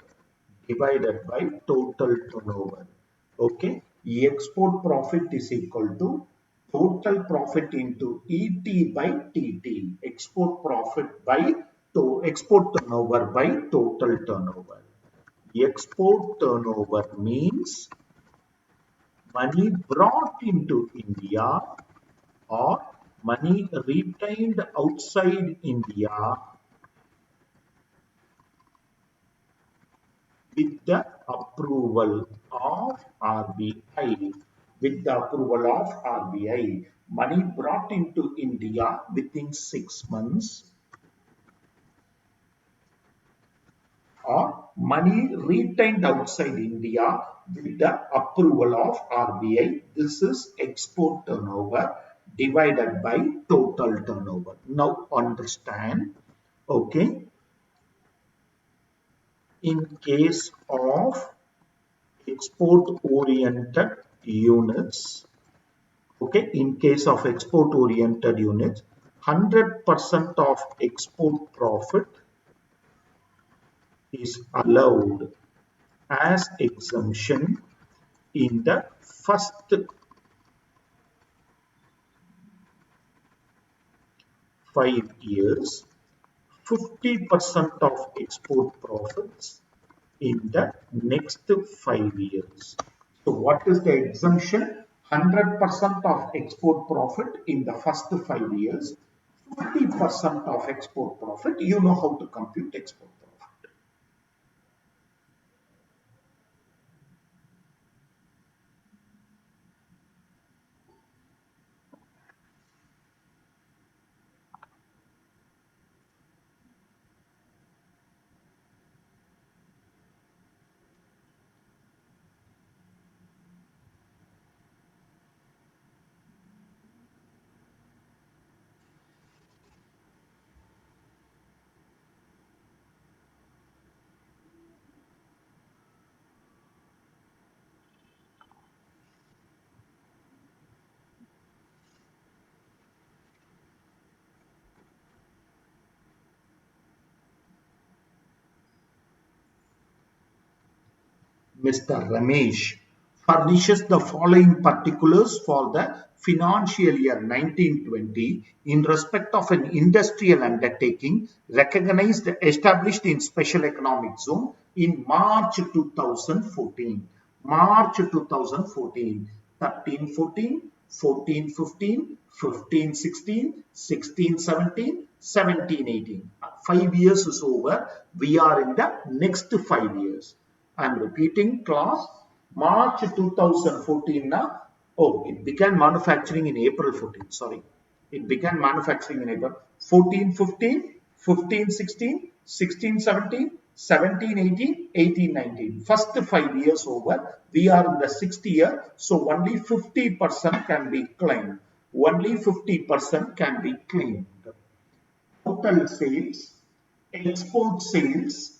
divided by total turnover. Okay, export profit is equal to total profit into ET by TT. Export profit by export turnover by total turnover. Export turnover means money brought into India or money retained outside India with the approval of RBI. With the approval of RBI, money brought into India within 6 months or money retained outside India with the approval of RBI. This is export turnover divided by total turnover. Now understand, okay, in case of export oriented units, okay, in case of export oriented units, 100% of export profit is allowed as exemption in the first 5 years, 50% of export profits in the next 5 years. So what is the exemption? 100% of export profit in the first 5 years, 50% of export profit. You know how to compute export profit. Mr. Ramesh furnishes the following particulars for the financial year 1920 in respect of an industrial undertaking recognized established in special economic zone in March 2014. March 2014, 13-14, 14-15, 15-16, 16-17, 17-18. 5 years is over. We are in the next 5 years. I am repeating class. March 2014 now. Oh, it began manufacturing in April 14. Sorry. It began manufacturing in April 14, 15, 15, 16, 16, 17, 17, 18, 18, 19. First 5 years over. We are in the 6th year. So only 50% can be claimed. Only 50% can be claimed. Total sales, export sales,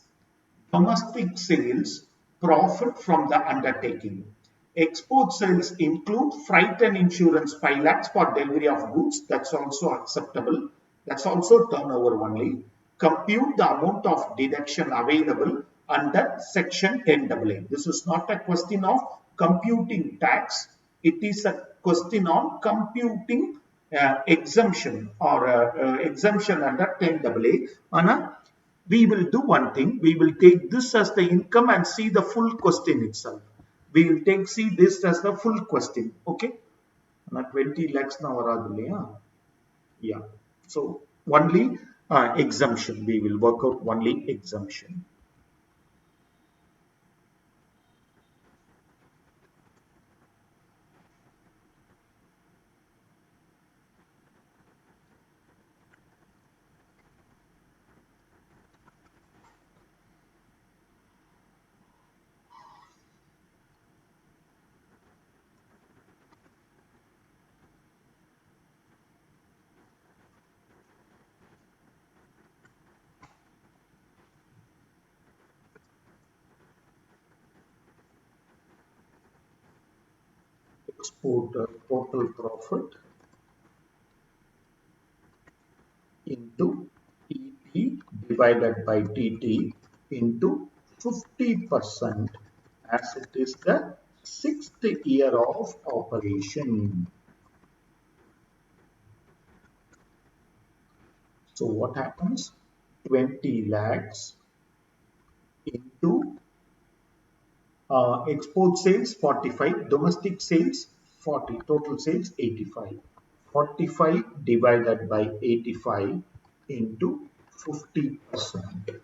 domestic sales, profit from the undertaking. Export sales include freight and insurance 5 lakhs for delivery of goods. That's also acceptable. That's also turnover only. Compute the amount of deduction available under section 10AA. This is not a question of computing tax. It is a question on computing exemption or exemption under 10AA. Anna, we will do one thing. We will take this as the income and see the full question itself. We will see this as the full question. Okay. 20 lakhs now yeah. So only exemption. We will work out only exemption. Export total profit into ET divided by TT into 50% as it is the 6th year of operation. So what happens? 20 lakhs into export sales 45, domestic sales 40, total sales 85. 45 divided by 85 into 50%.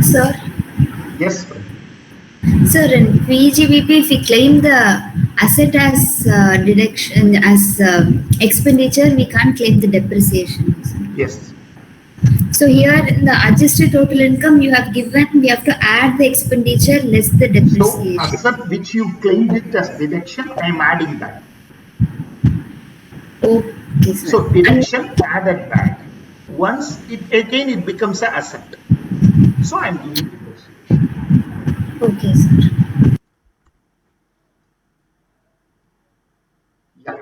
Sir, Yes, friend. sir, in PGBP, if we claim the asset as deduction as expenditure, we can't claim the depreciation. Yes. So here in the adjusted total income you have given, we have to add the expenditure less the So depreciation. asset which you claimed it as deduction, I am adding that. Okay, sir. So deduction added back. Once it becomes an asset. So I am giving depreciation. Okay, sir. Yeah.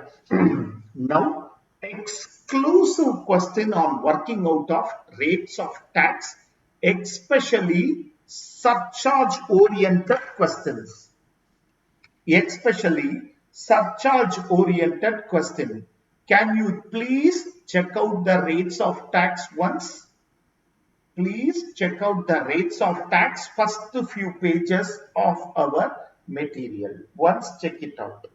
Now, exclusive question on working out of rates of tax, especially surcharge oriented questions. Especially surcharge oriented question. Can you please check out the rates of tax once? Please check out the rates of tax first few pages of our material. Once check it out.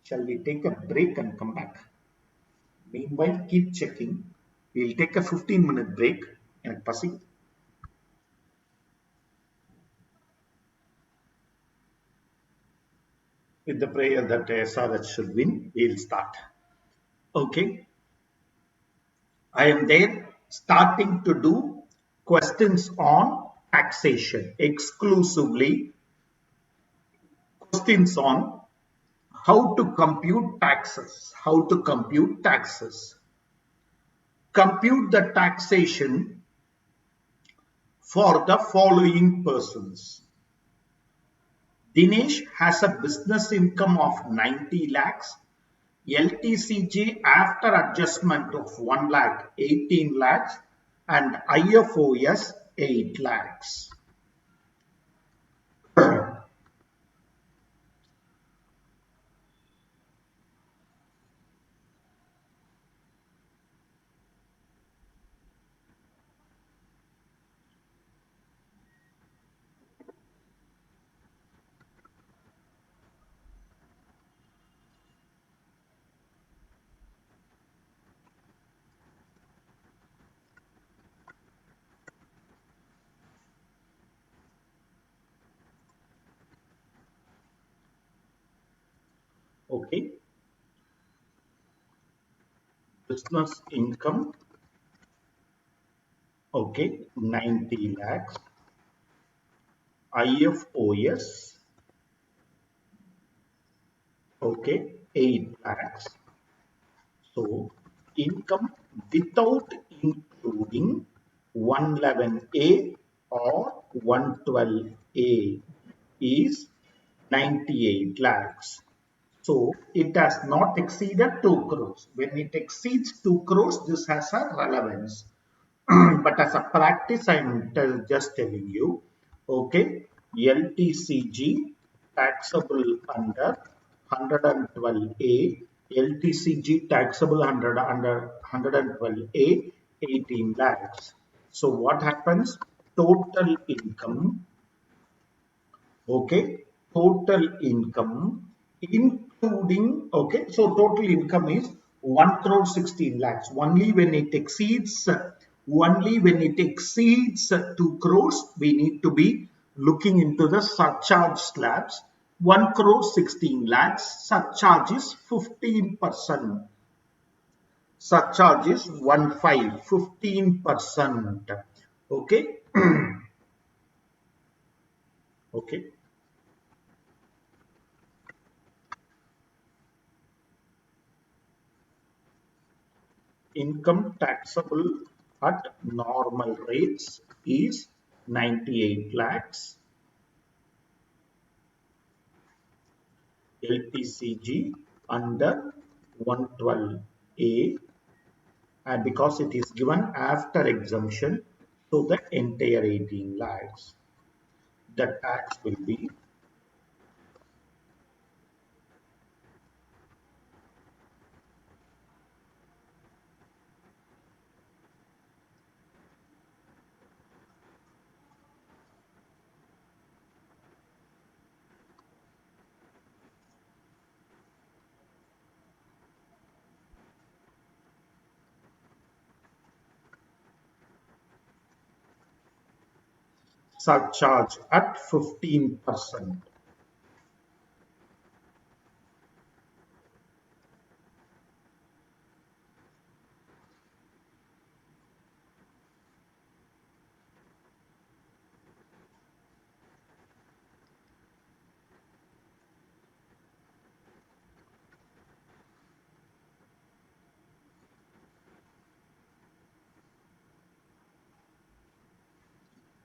Shall we take a break and come back? Meanwhile, keep checking. We'll take a 15-minute break and passing. With the prayer that SRH should win, we'll start. Okay. I am there starting to do questions on taxation, exclusively questions on how to compute taxes. How to compute taxes. Compute the taxation for the following persons. Dinesh has a business income of 90 lakhs. LTCG after adjustment of 1 lakh 18 lakhs and IFOS 8 lakhs. Okay, business income, okay, 90 lakhs, IFOS, okay, 8 lakhs. So, income without including 111A or 112A is 98 lakhs. So, it has not exceeded 2 crores. When it exceeds 2 crores, this has a relevance. But as a practice, I'm just telling you, okay, LTCG taxable under 112A, LTCG taxable under 112A, 18 lakhs. So what happens? Total income, okay, total income including, okay, so total income is 1 crore 16 lakhs. Only when it exceeds 2 crores, we need to be looking into the surcharge slabs. 1 crore 16 lakhs, surcharge is 15%. Surcharge is 15%. Okay. Okay. Income taxable at normal rates is 98 lakhs. LTCG under 112A, and because it is given after exemption, so the entire 18 lakhs. The tax will be 15%.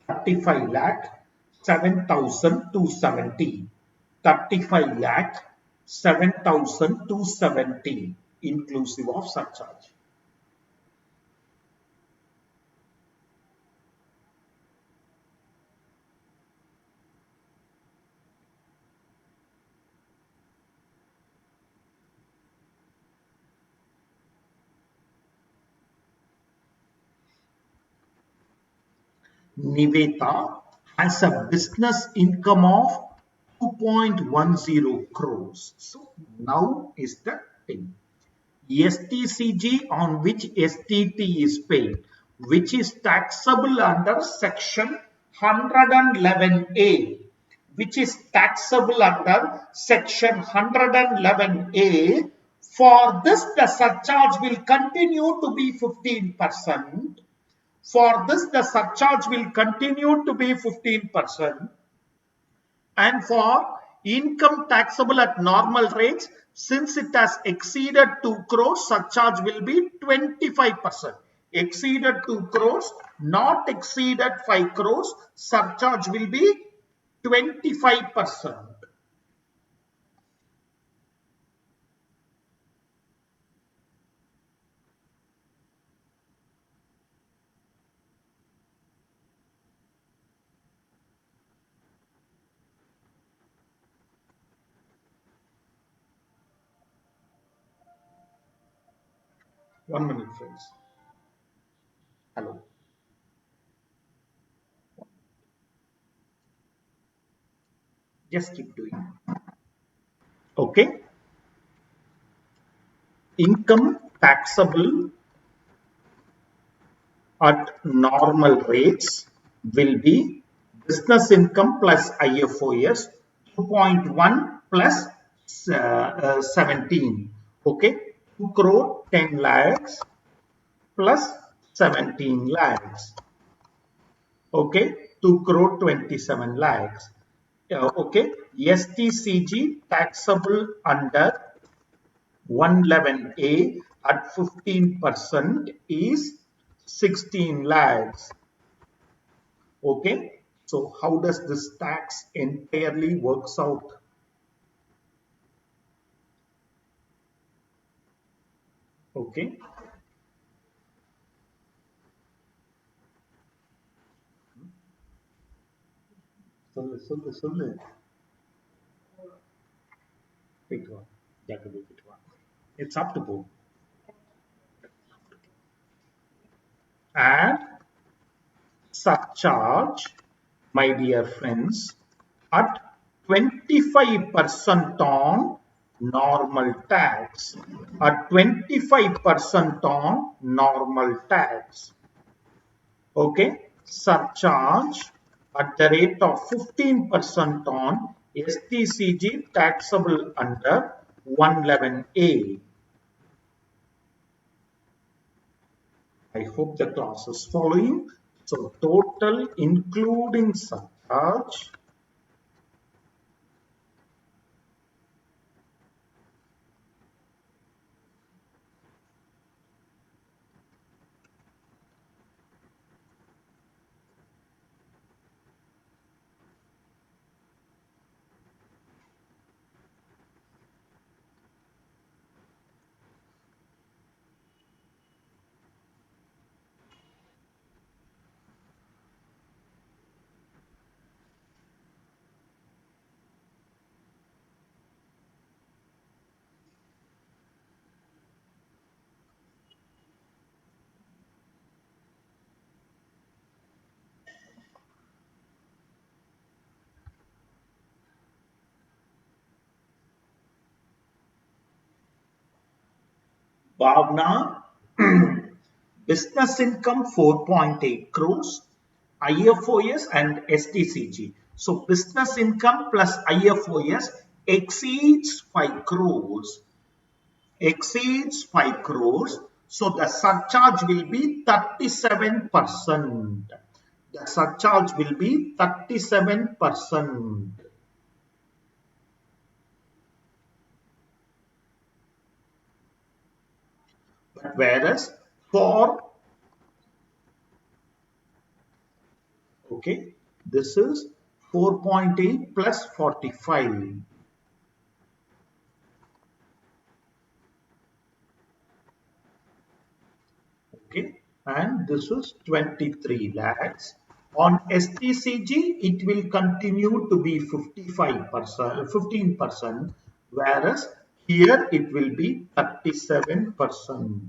Thirty-five lakh 7,270. 35 lakh 7,270 inclusive of surcharge. Niveta has a business income of 2.10 crores. So now is the thing. STCG on which STT is paid, which is taxable under section 111A, which is taxable under section 111A For this, the surcharge will continue to be 15%. For this, the surcharge will continue to be 15%. And for income taxable at normal rates, since it has exceeded 2 crores, surcharge will be 25%. Exceeded 2 crores, not exceeded 5 crores, surcharge will be 25%. One minute, friends. Hello. Just keep doing. Okay. Income taxable at normal rates will be business income plus IFOS 2.1 plus 17. Okay. 2 crore 10 lakhs plus 17 lakhs. Okay. 2 crore 27 lakhs. Okay. STCG taxable under 111A at 15% is 16 lakhs. Okay. So how does this tax entirely works out? Okay. சொல்லு. Wait one. It's up to both. And surcharge, my dear friends, at 25% on normal tax. At 25% on normal tax. Okay, surcharge at the rate of 15% on STCG taxable under 111A. I hope the class is following. So total including surcharge Bhavna, business income 4.8 crores, IFOS and STCG. So business income plus IFOS exceeds 5 crores. Exceeds 5 crores. So the surcharge will be 37%. The surcharge will be 37%. But whereas for, okay, this is 4.8 plus 45. Okay, and this is 23 lakhs. On STCG, it will continue to be 55%, 15%, whereas here it will be 37%.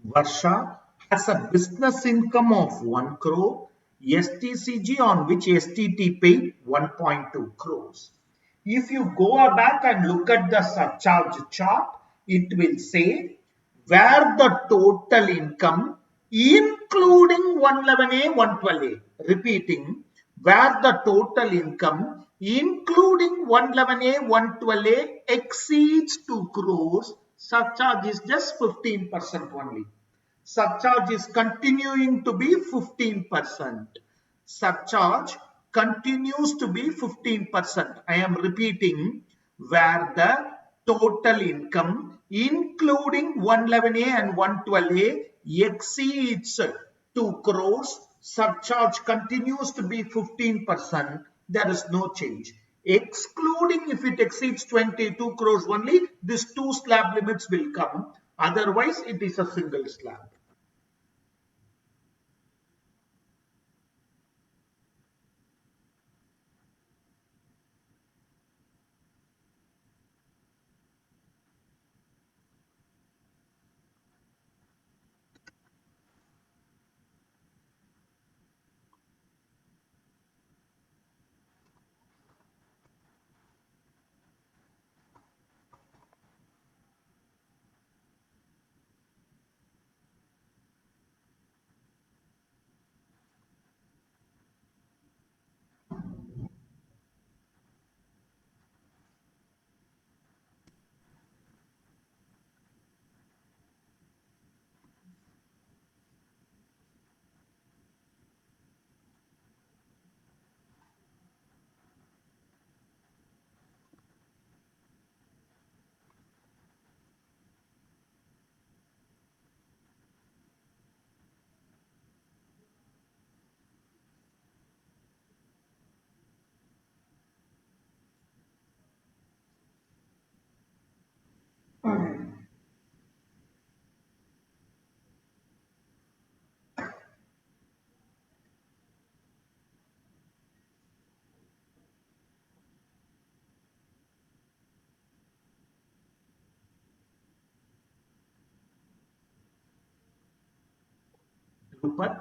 Varsha has a business income of 1 crore, STCG on which STT paid 1.2 crores. If you go back and look at the surcharge chart, it will say where the total income including 111A, 112A, repeating, where the total income including 111A, 112A exceeds 2 crores, surcharge is just 15% only. Surcharge is continuing to be 15%. Surcharge continues to be 15%. I am repeating, where the total income including 111A and 112A exceeds 2 crores, surcharge continues to be 15%. There is no change. Excluding if it exceeds 22 crores only, these two slab limits will come. Otherwise, it is a single slab. Drupat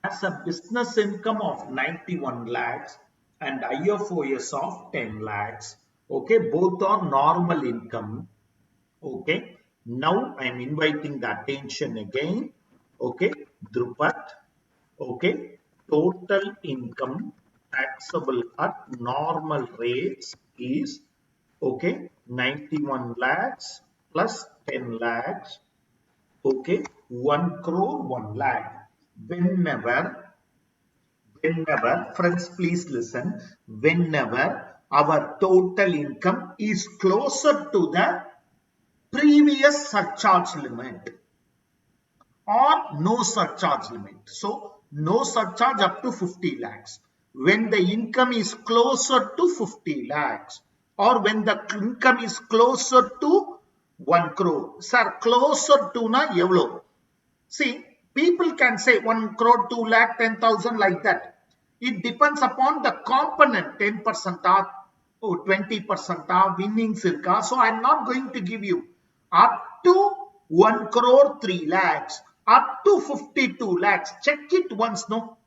has a business income of 91 lakhs and IFOS of 10 lakhs. Okay, both are normal income. Okay, now I am inviting the attention again. Okay, Drupat. Okay, total income taxable at normal rates is okay 91 lakhs plus 10 lakhs. Okay, 1 crore 1 lakh. Whenever friends, please listen, whenever our total income is closer to the previous surcharge limit or no surcharge limit, so no surcharge up to 50 lakhs, when the income is closer to 50 lakhs or when the income is closer to 1 crore, sir, closer to na evlo. See, people can say 1 crore, 2 lakh, 10,000 like that. It depends upon the component, 10% or 20% winnings. So I'm not going to give you up to 1 crore 3 lakhs, up to 52 lakhs. Check it once, no?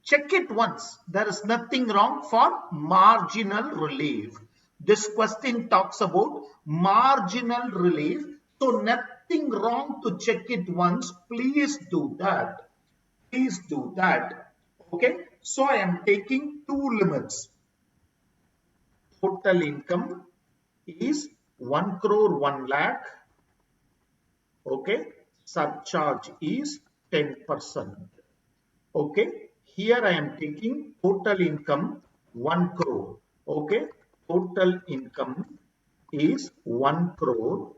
Check it once. There is nothing wrong for marginal relief. This question talks about marginal relief. So nothing wrong to check it once. Please do that. Please do that. Okay. So I am taking two limits. Total income is 1 crore 1 lakh. Okay. Surcharge is 10%. Okay, here I am taking total income 1 crore. Okay, total income is 1 crore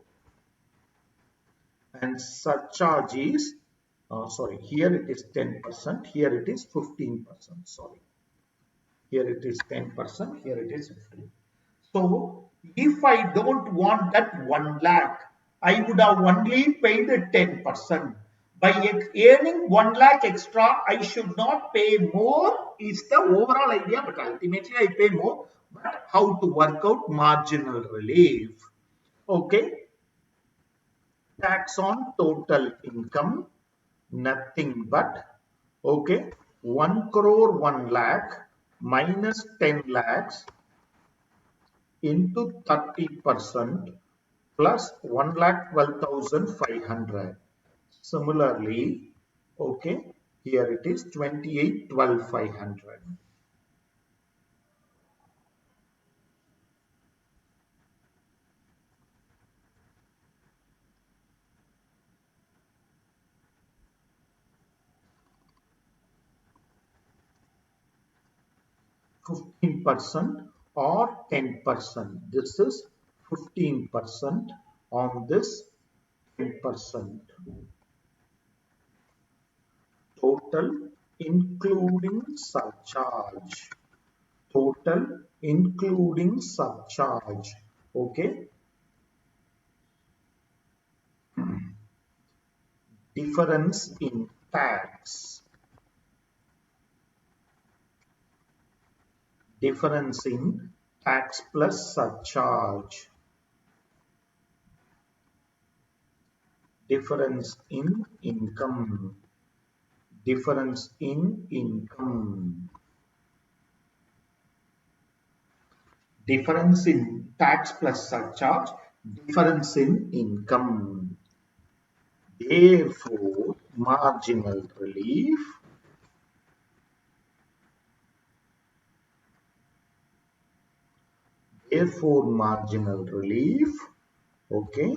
and surcharge is sorry, here it is 10%, here it is 15%. Sorry, here it is 10%, here it is 15%. So if I don't want that 1 lakh, I would have only paid 10%. By earning 1 lakh extra, I should not pay more is the overall idea, but ultimately I pay more. But how to work out marginal relief? Okay. tax on total income, nothing but, okay, 1 crore 1 lakh minus 10 lakhs into 30% plus 1,12,500. Similarly, okay, here it is 28,12,500. 15% or 10%. This is 15% on this 10%. Total including surcharge. Total including surcharge. Okay. Difference in tax. Difference in tax plus surcharge. Difference in income. Difference in income. Difference in tax plus surcharge. Difference in income. Therefore, marginal relief okay,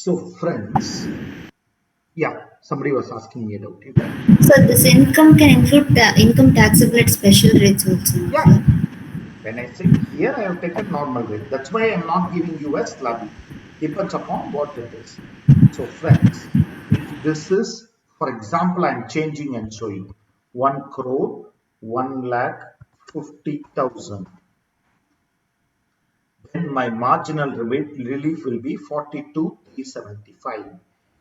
so friends, yeah, somebody was asking me about it. So this income can include the income taxable at special rates also. Yeah, when I say here, I have taken normal rate. That's why I'm not giving you a slabby. Depends upon what it is. So, friends, if this is, for example, I'm changing and showing 1 crore, 1,50,000. Then my marginal relief will be 42,375.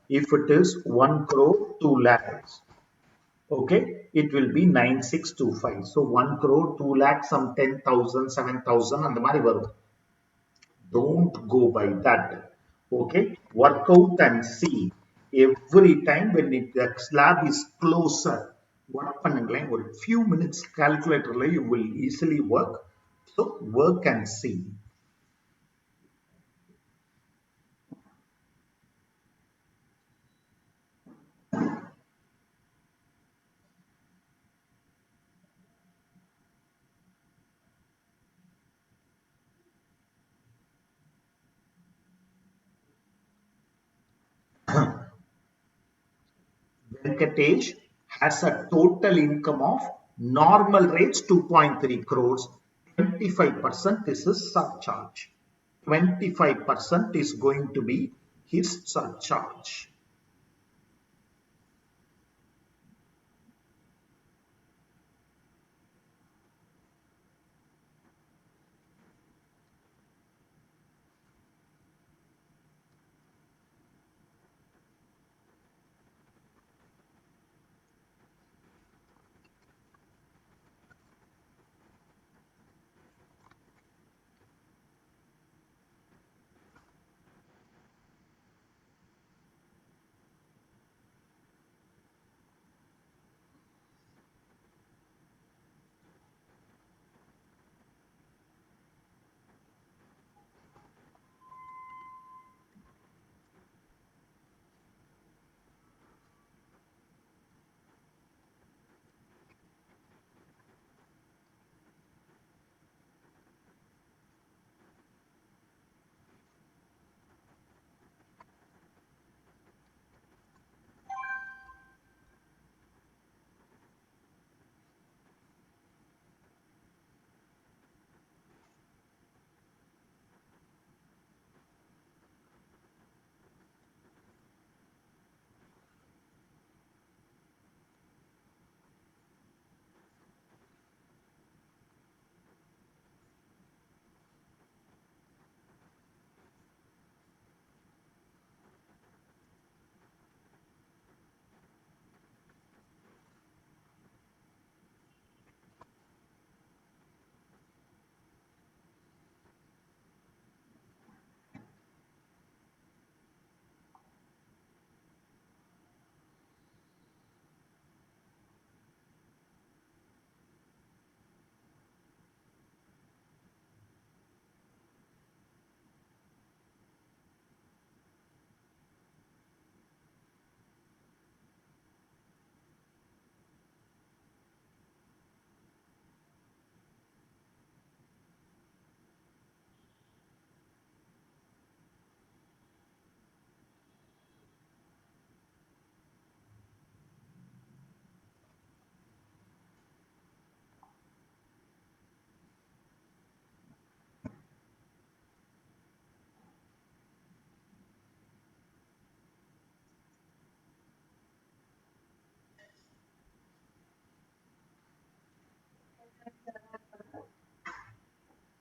If it is 1 crore, 2 lakhs. Okay, it will be 9625. So 1 crore, 2 lakhs, some 10,000, 7,000, and the money varum. Don't go by that. Okay, work out and see. Every time when the slab is closer, work பண்ணுங்களேன் ஒரு few minutes calculatorல you will easily work. So work and see. Venkatesh has a total income of normal rates 2.3 crores. 25% is his surcharge. 25% is going to be his surcharge.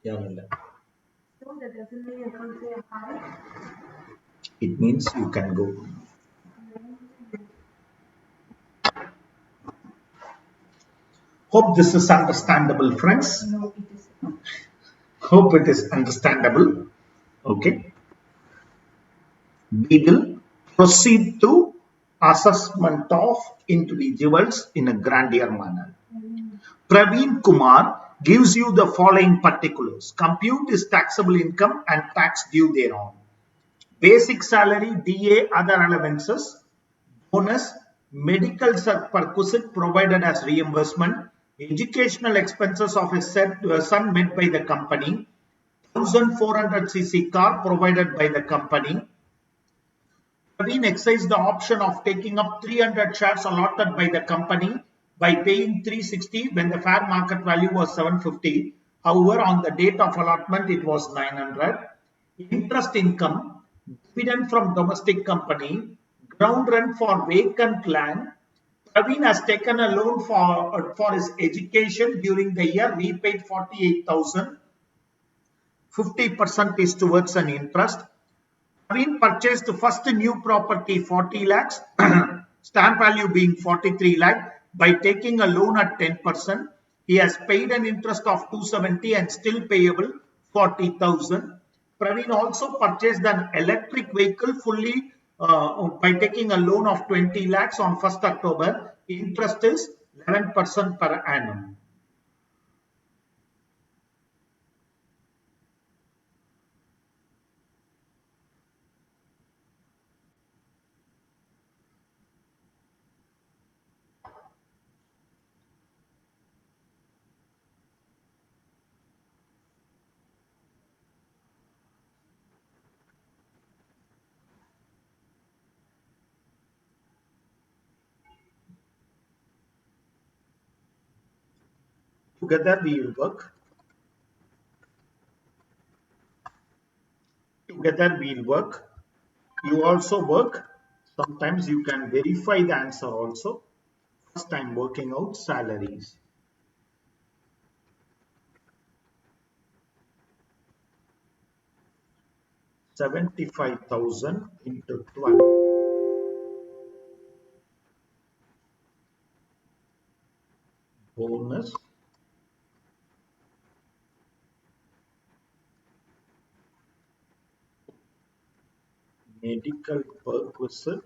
Yaanilla. It means you can go. Hope this is understandable, friends. Hope it is understandable. Okay. We will proceed to assessment of individuals in a grander manner. Praveen Kumar gives you the following particulars. Compute his taxable income and tax due thereon. Basic salary, DA, other allowances, bonus, medical perquisite provided as reimbursement, educational expenses of his son met by the company, 1400cc car provided by the company. Praveen exercised the option of taking up 300 shares allotted by the company by paying 360 when the fair market value was 750. However, on the date of allotment, it was 900. Interest income, dividend from domestic company, ground rent for vacant land. Praveen has taken a loan for his education during the year, repaid 48,000. 50% is towards an interest. Praveen purchased the first new property 40 lakhs, stamp value being 43 lakh by taking a loan at 10%. He has paid an interest of 270 and still payable 40,000. Praveen also purchased an electric vehicle fully by taking a loan of 20 lakhs on 1st October. Interest is 11% per annum. Together we will work. Together we will work. You also work. Sometimes you can verify the answer also. First time working out salaries. $75,000 into 12. Bonus. Medical perquisite.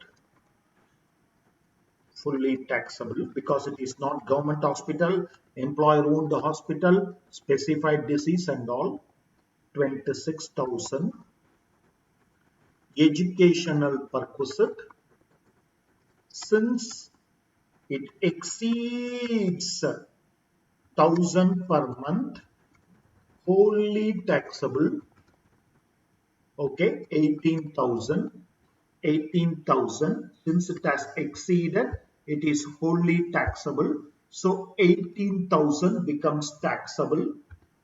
Fully taxable because it is not government hospital, employer owned hospital, specified disease and all. 26,000. Educational perquisite. Since it exceeds 1,000 per month, wholly taxable. Okay, 18,000. 18,000. Since it has exceeded, it is wholly taxable. So 18,000 becomes taxable.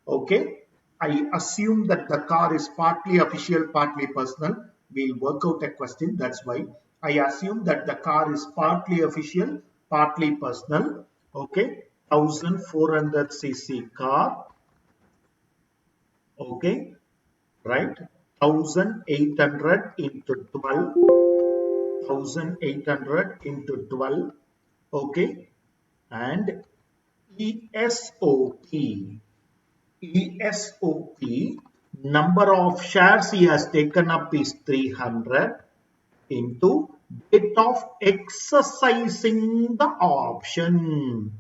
Okay. I assume that the car is partly official, partly personal. We'll work out a question. That's why I assume that the car is partly official, partly personal. Okay. 1400cc car. Okay. Right. 1800 into 12. 1800 into 12. Okay. And ESOP. ESOP, number of shares he has taken up is 300 into date of exercising the option.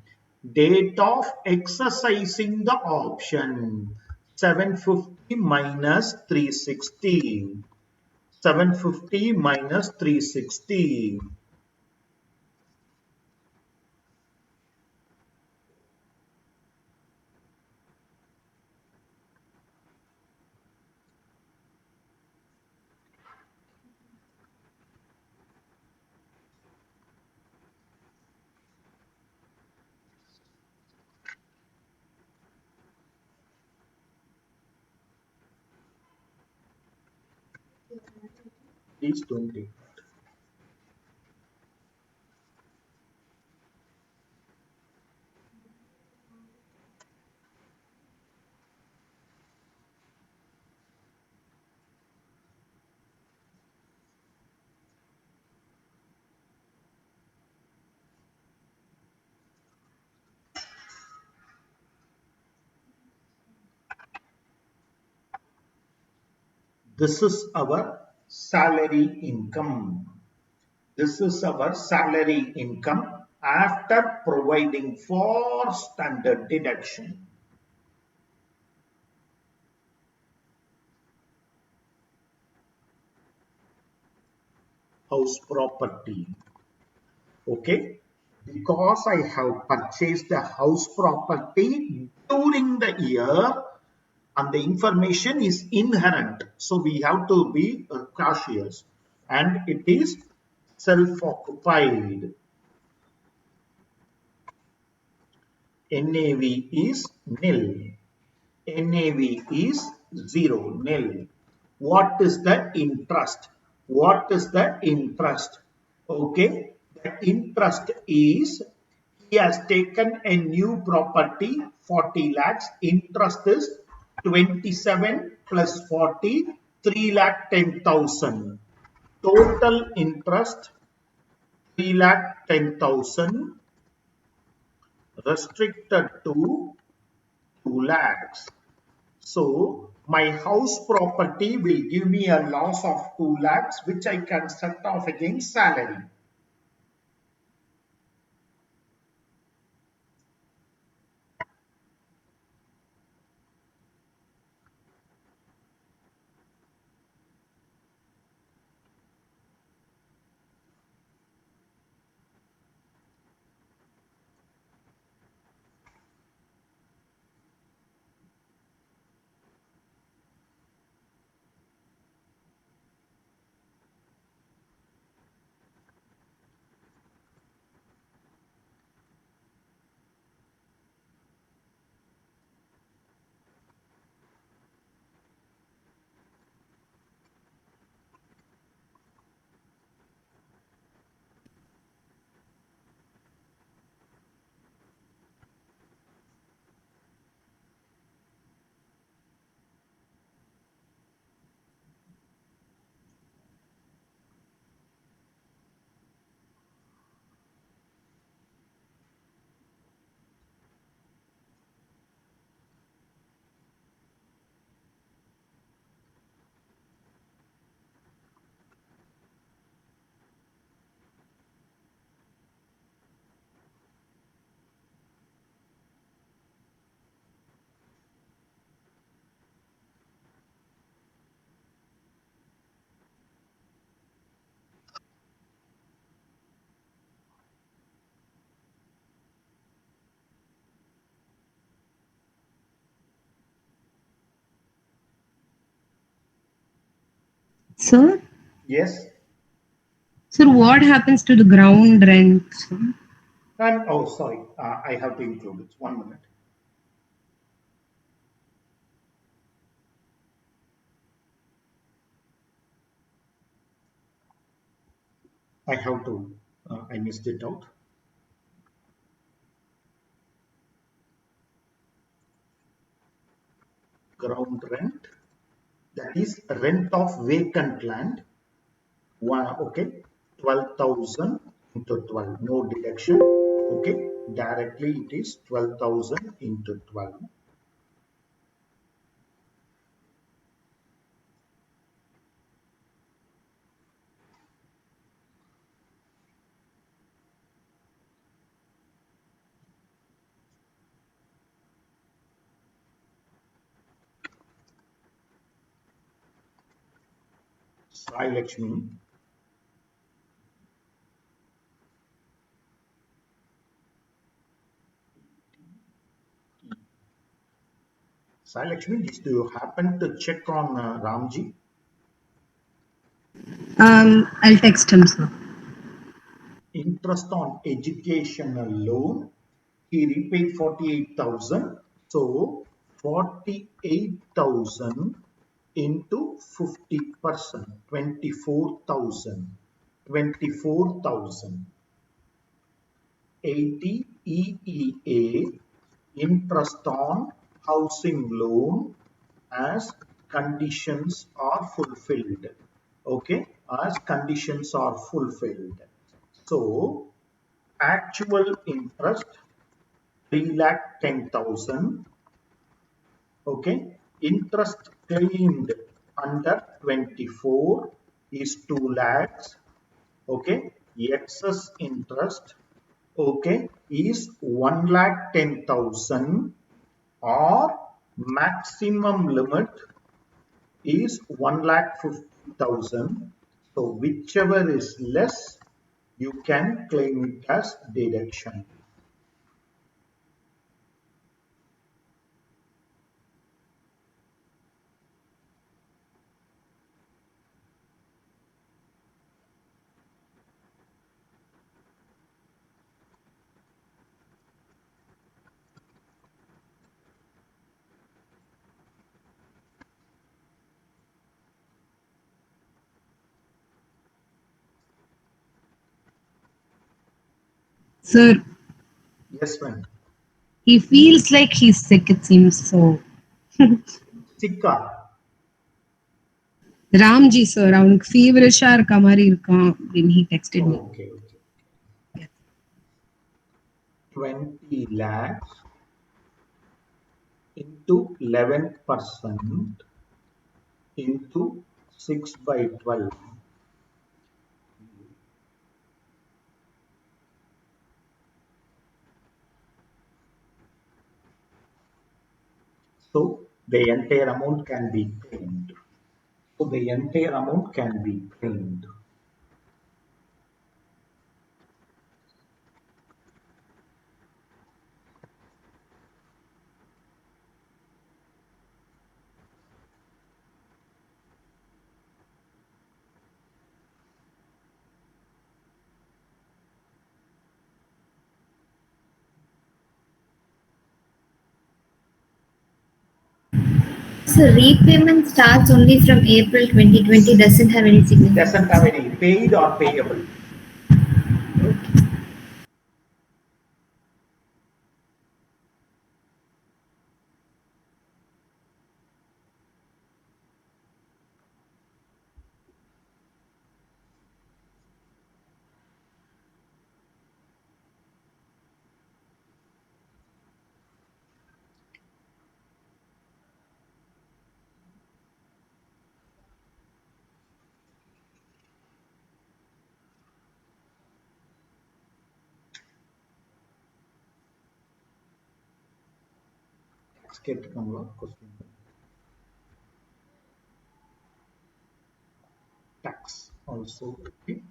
Date of exercising the option. 750 minus 360. 750 minus 360. Please don't take. This is our salary income. This is our salary income after providing for standard deduction. House property. Okay, because I have purchased the house property during the year and the information is inherent, so we have to be cautious, and it is self-occupied. NAV is nil. NAV is 0, nil. What is the interest? What is the interest? Okay, the interest is he has taken a new property 40 lakhs. Interest is 27 plus 40, 3 lakh 10,000. Total interest 3 lakh 10,000 restricted to 2 lakhs. So my house property will give me a loss of 2 lakhs, which I can set off against salary. Sir? Yes. Sir, what happens to the ground rent? Sir? And oh, sorry, I have to include it. 1 minute. I have to, I missed it out. Ground rent, that is rent of vacant land. Okay, 12,000 into 12, no deduction. Okay, directly it is 12,000 into 12. Sai Lakshmi. Sai Lakshmi, do you happen to check on Ramji? I'll text him, sir. Interest on educational loan, he repaid 48,000. So 48,000 into 50%, 24,000. 24,000. 80 EEA, interest on housing loan as conditions are fulfilled. Okay, as conditions are fulfilled. So actual interest 3,10,000. Okay, interest claimed under 24 is 2 lakhs. Okay, excess interest, okay, is 1,10,000 or maximum limit is 1,50,000. So whichever is less, you can claim it as deduction. Sir, Yes, ma'am. he feels like he's sick, it seems so. Sikka. Ramji sir அவனுக்கு ஃபீவரிஷா இருக்க மாதிரி இருக்கான் அப்படின்னு he texted me. Okay, okay. 20 lakhs into 11% into 6 by 12. So the entire amount can be claimed. So the entire amount can be claimed. So repayment starts only from April 2020, doesn't have any significance. Doesn't have any paid or payable. Question. Tax also, okay.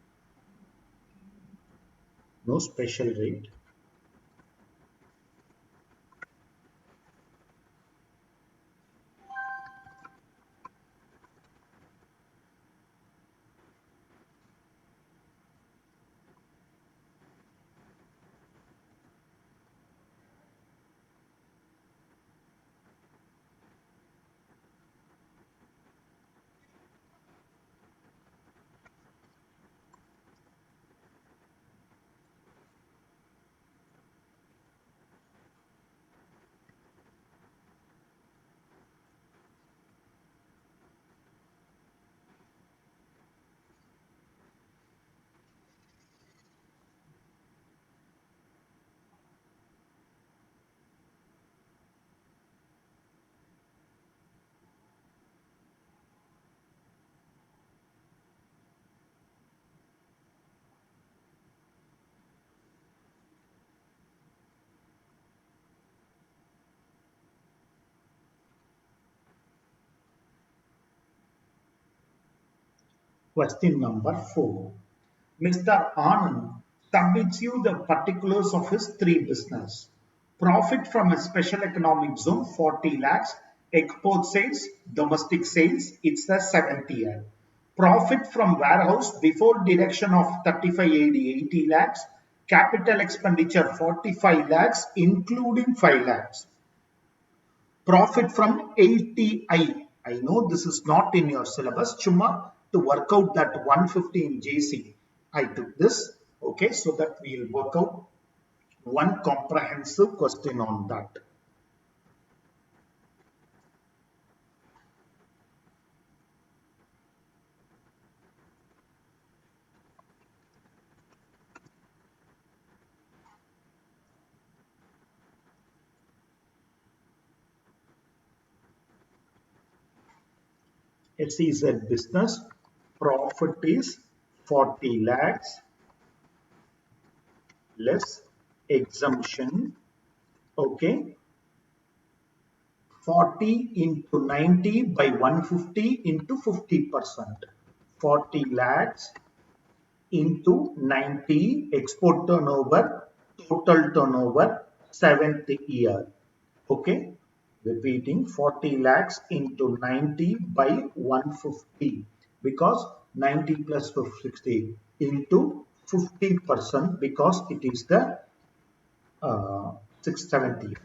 No special rate. Question number 4. Mr. Anand submits you the particulars of his 3 business. Profit from a special economic zone 40 lakhs, export sales, domestic sales, it's the 7th year. Profit from warehouse before deduction of 80 lakhs, capital expenditure 45 lakhs including 5 lakhs. Profit from ATI. I know this is not in your syllabus. Chumma to work out that 150 in JC. I took this. Okay, so that we will work out one comprehensive question on that. SEZ business, profit is 40 lakhs less exemption. Okay, 40 into 90 by 150 into 50%. 40 lakhs into 90 export turnover, total turnover, 7th year. Okay, repeating 40 lakhs into 90 by 150 because 90 plus 60 into 50% because it is the 6th, 7th year.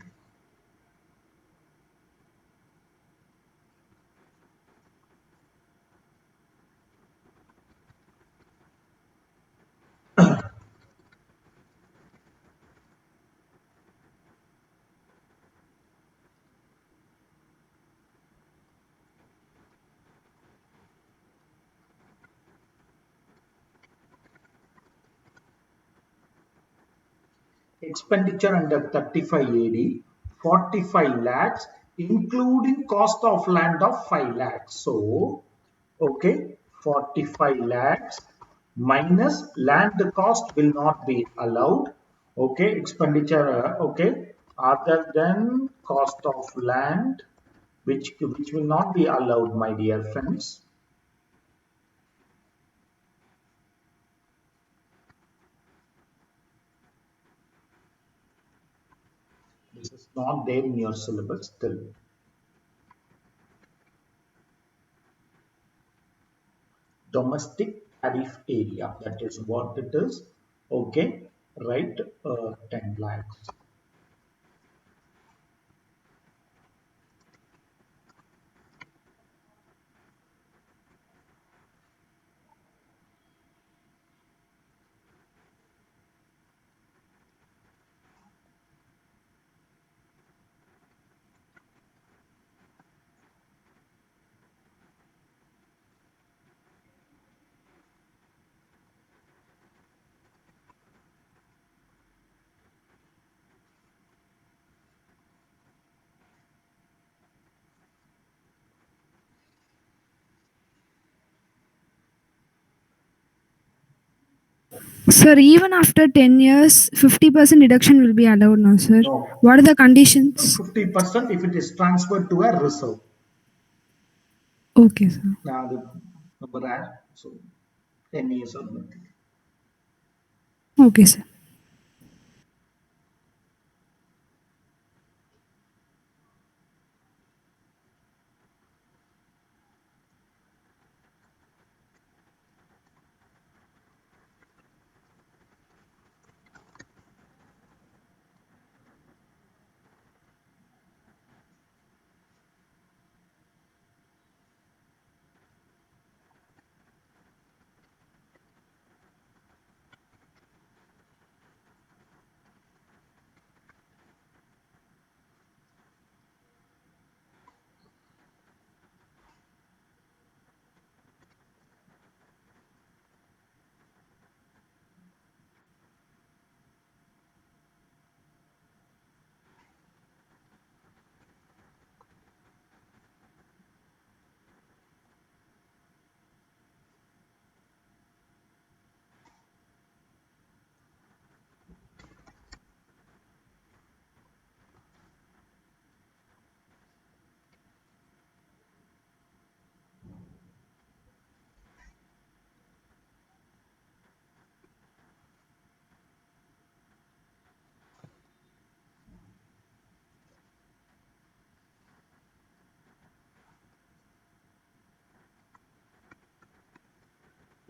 Expenditure under 35 AD, 45 lakhs, including cost of land of 5 lakhs. So, okay, 45 lakhs minus land cost will not be allowed. Okay, expenditure, okay, other than cost of land, which will not be allowed, my dear friends. This is not there in your syllabus still. Domestic tariff area, that is what it is. Okay, right, 10 lakhs. Sir, even after 10 years, 50% deduction will be allowed now, sir. No, What are the conditions? 50% if it is transferred to a reserve. Okay, sir. Now the number add, so 10 years or nothing. Okay, sir.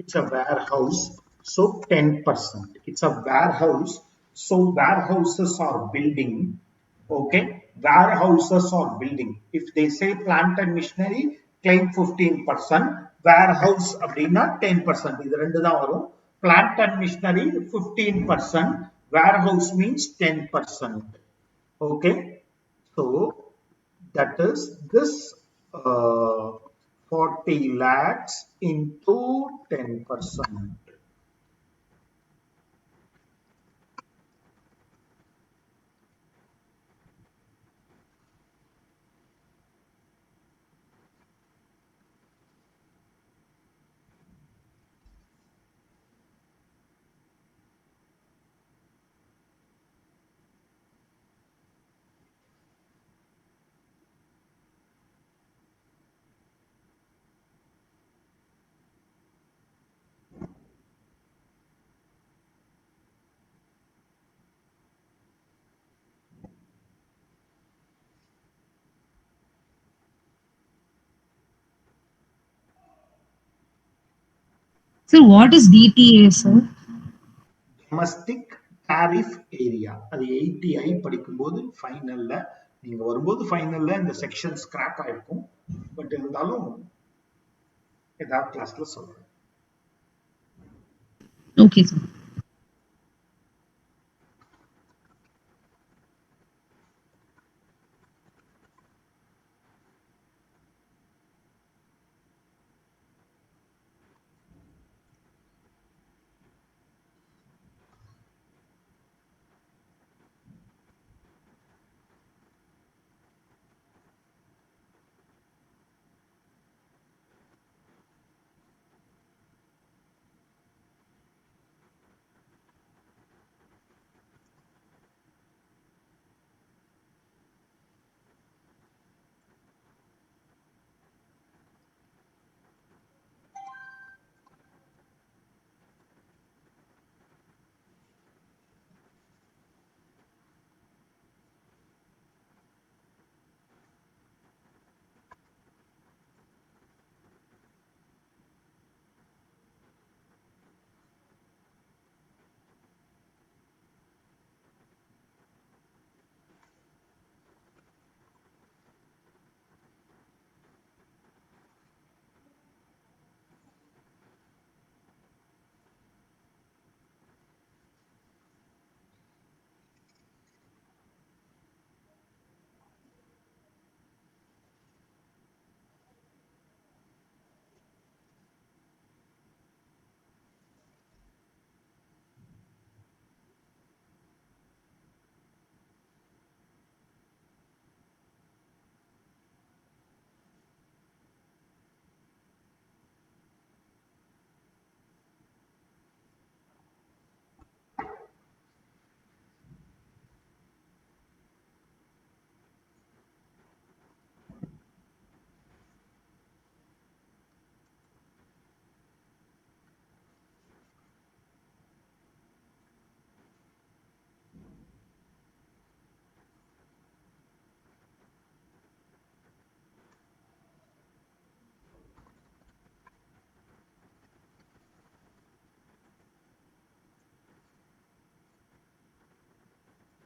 It's a warehouse, so 10%. It's a warehouse, so warehouses are building. Okay, warehouses are building. If they say plant and machinery, claim 15%. Warehouse அப்படின்னா 10%. இது ரெண்டு தான் வரும். Plant and machinery 15%. Warehouse means 10%. Okay, so that is this 40 lakhs into 10%. Sir, what is DTA, sir? Domestic tariff area. அது 80I படிக்கும்போது ஃபைனல்ல நீங்க வரும்போது ஃபைனல்ல இந்த செக்ஷன் ஸ்கிராப் ஆயிருக்கும். பட் இருந்தாலும் ஏதாவது கிளாஸ்ல சொல்றேன். Okay, sir.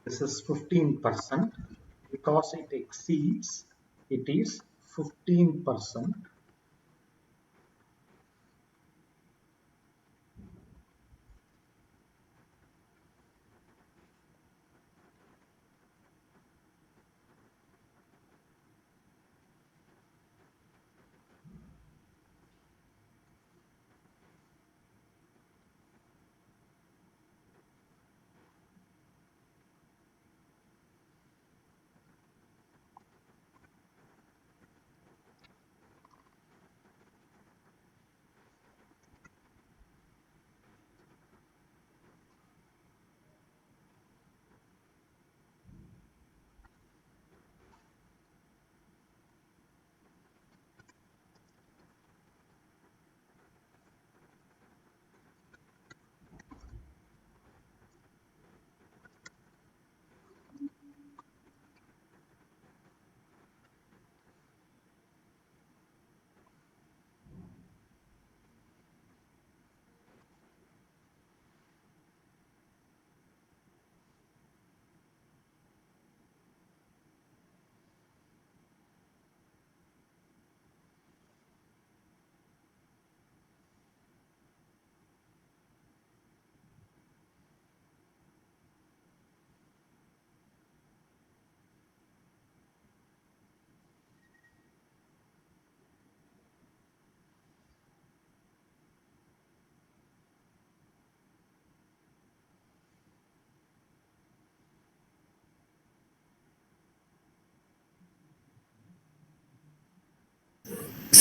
This is 15%. Because it exceeds, it is 15%.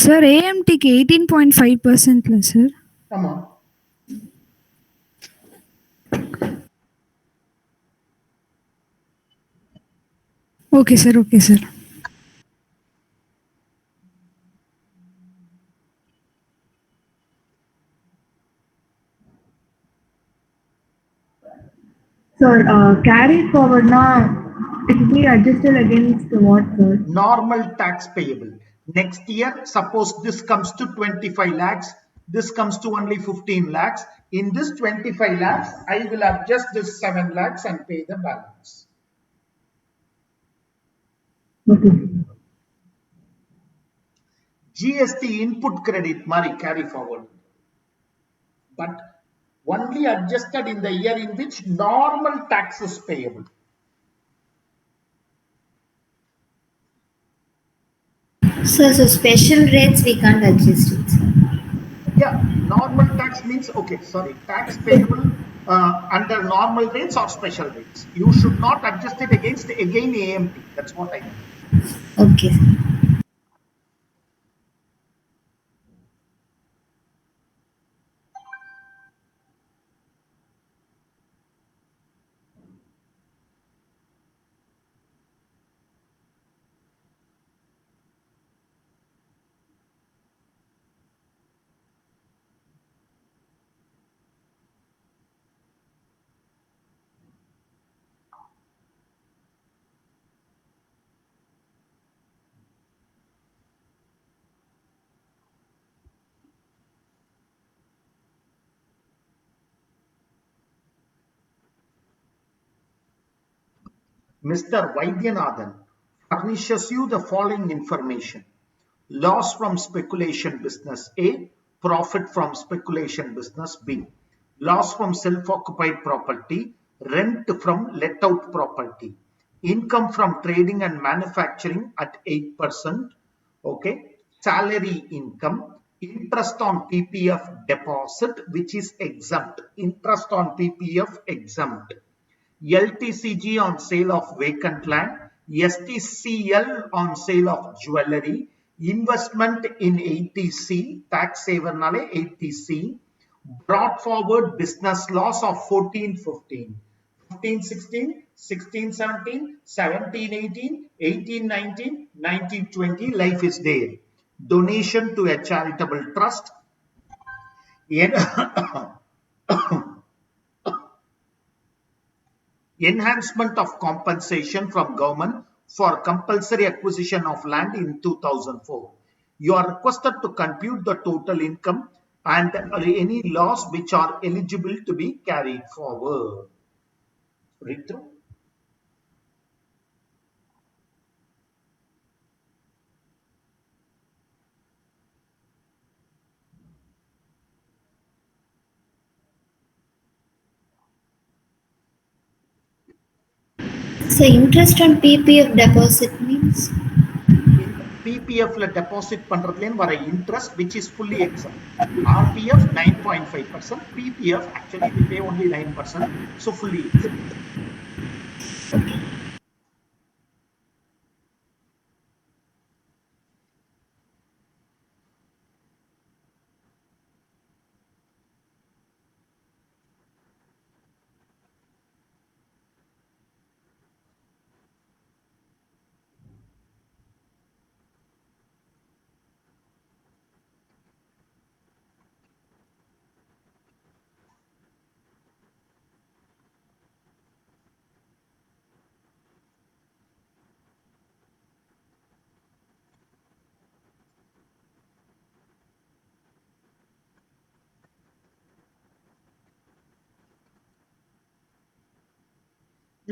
Sir, AMTக்கு 18.5%ல sir. ஆமா. Okay sir, okay sir. Sir, carry forward now, it will be adjusted against what, sir? Normal tax payable. Next year, suppose this comes to 25 lakhs, This comes to only 15 lakhs. In this 25 lakhs, I will adjust this 7 lakhs and pay the balance. Okay. GST input credit mari carry forward, but only adjusted in the year in which normal tax is payable. Sir, so special rates we can't adjust it, sir. Yeah, normal tax means, okay, sorry, tax payable under normal rates or special rates. You should not adjust it against again AMT. That's what I mean. Okay, sir. Mr. Vaidyanathan furnishes you the following information. Loss from speculation business A, profit from speculation business B. Loss from self-occupied property, rent from let-out property. Income from trading and manufacturing at 8%. Okay. Salary income, interest on PPF deposit, which is exempt. Interest on PPF exempt. LTCG on sale of vacant land, STCL on sale of jewelry, investment in ATC, tax saver nale ATC, brought forward business loss of 14-15, 15-16, 16-17, 17-18, 18-19, 19-20, life is there. Donation to a charitable trust. Enhancement of compensation from government for compulsory acquisition of land in 2004. You are requested to compute the total income and any loss which are eligible to be carried forward. Read through. So interest on PPF deposit means? In PPF deposit பண்றதுலேன்னு வர interest which is fully exempt. RPF 9.5%, PPF actually we pay only 9%, so fully exempt.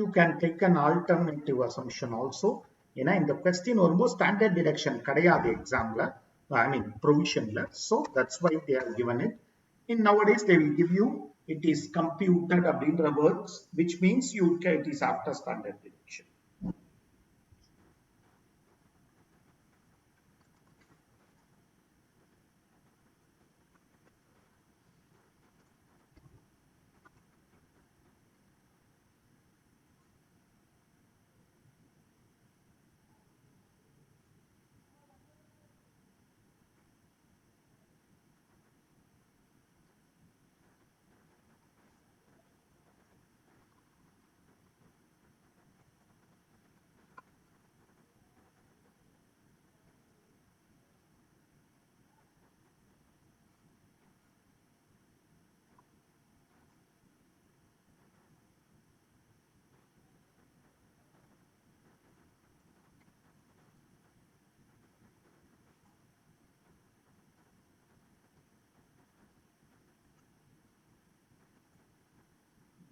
You can take an alternative assumption also. ஏன்னா இந்த question வரும்போது standard deduction கிடையாது எக்ஸாம்ல, I mean ப்ரொவிஷன்ல. So that's why they are given it. In nowadays they will give you it is computed அப்படின்ற words, which means it is after standard deduction.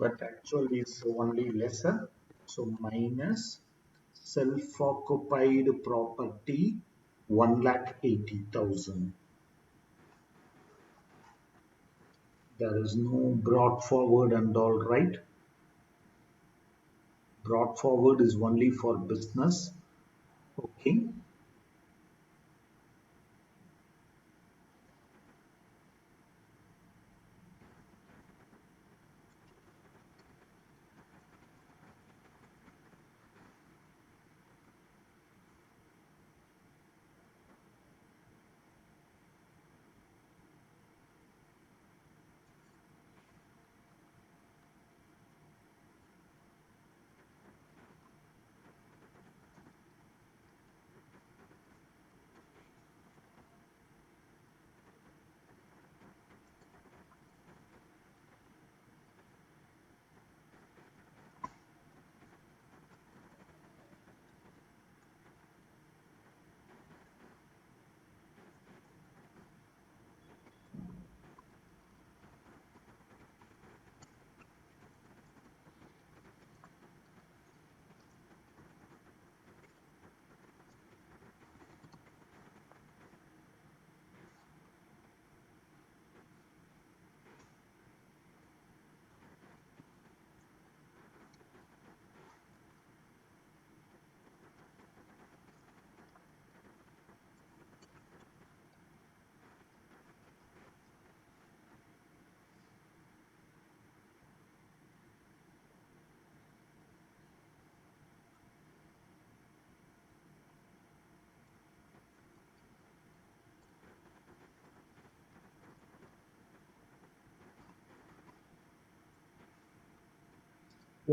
but actually it's only lesser. So minus self-occupied property 1,80,000. There is no brought forward and all, right? Brought forward is only for business. Okay.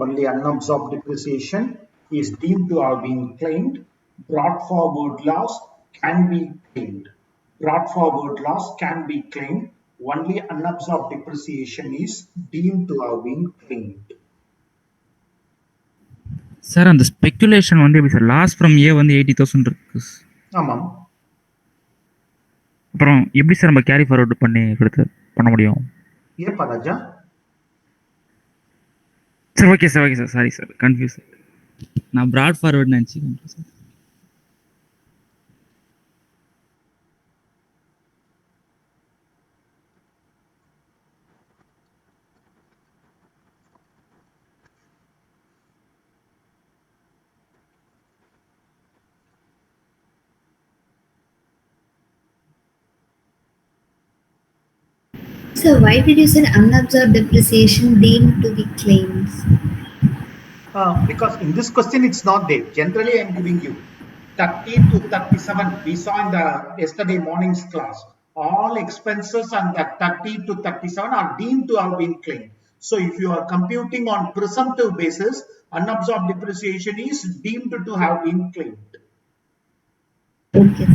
Only unabsorbed depreciation is deemed to have been claimed. Brought forward loss can be claimed. Brought forward loss can be claimed. Only unabsorbed depreciation is deemed to have been claimed. Sir அந்த speculation வந்து எப்படி sir loss from ஏ வந்து 80,000 இருக்கு. ஆமாம். அப்புறம் எப்படி sir நம்ம carry forward பண்ண முடியும்? ஏப்பா Raja? Sir okay sir sorry sir confuse. நான் ப்ராட் ஃபார்வர்ட் நினச்சிக்கிறேன் sir. So why did you say unabsorbed depreciation deemed to be claims? Because in this question it's not there. Generally I am giving you 30 to 37. We saw in the yesterday morning's class. All expenses under 30 to 37 are deemed to have been claimed. So if you are computing on presumptive basis, unabsorbed depreciation is deemed to have been claimed. Okay.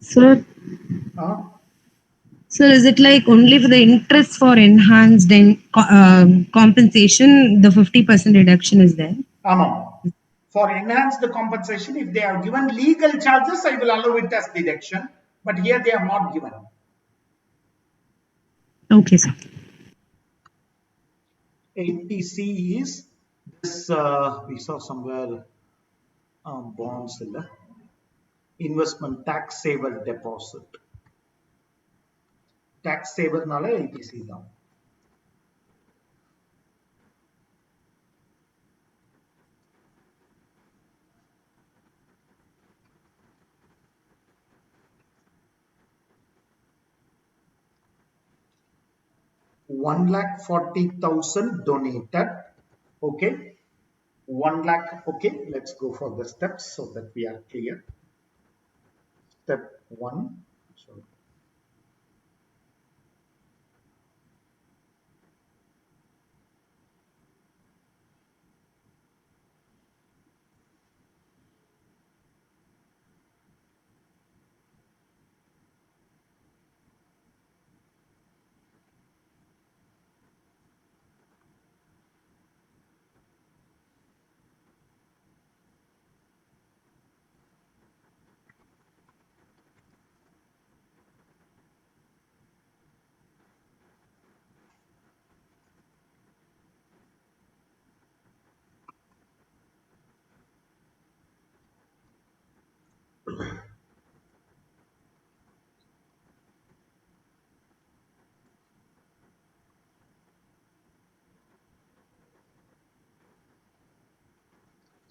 Sir, Uh, sir, is it like only for the interest for enhanced compensation, the 50% reduction is there? For enhanced compensation, if they have given legal charges, I will allow it as deduction. But here they are not given. Okay, sir. 80C is this, we saw somewhere, bonds, investment tax saver deposit. Tax saver nala 80C down. $1,40,000 donated. Okay. 1 lakh. Okay. Let's go for the steps so that we are clear. Step 1. Sorry.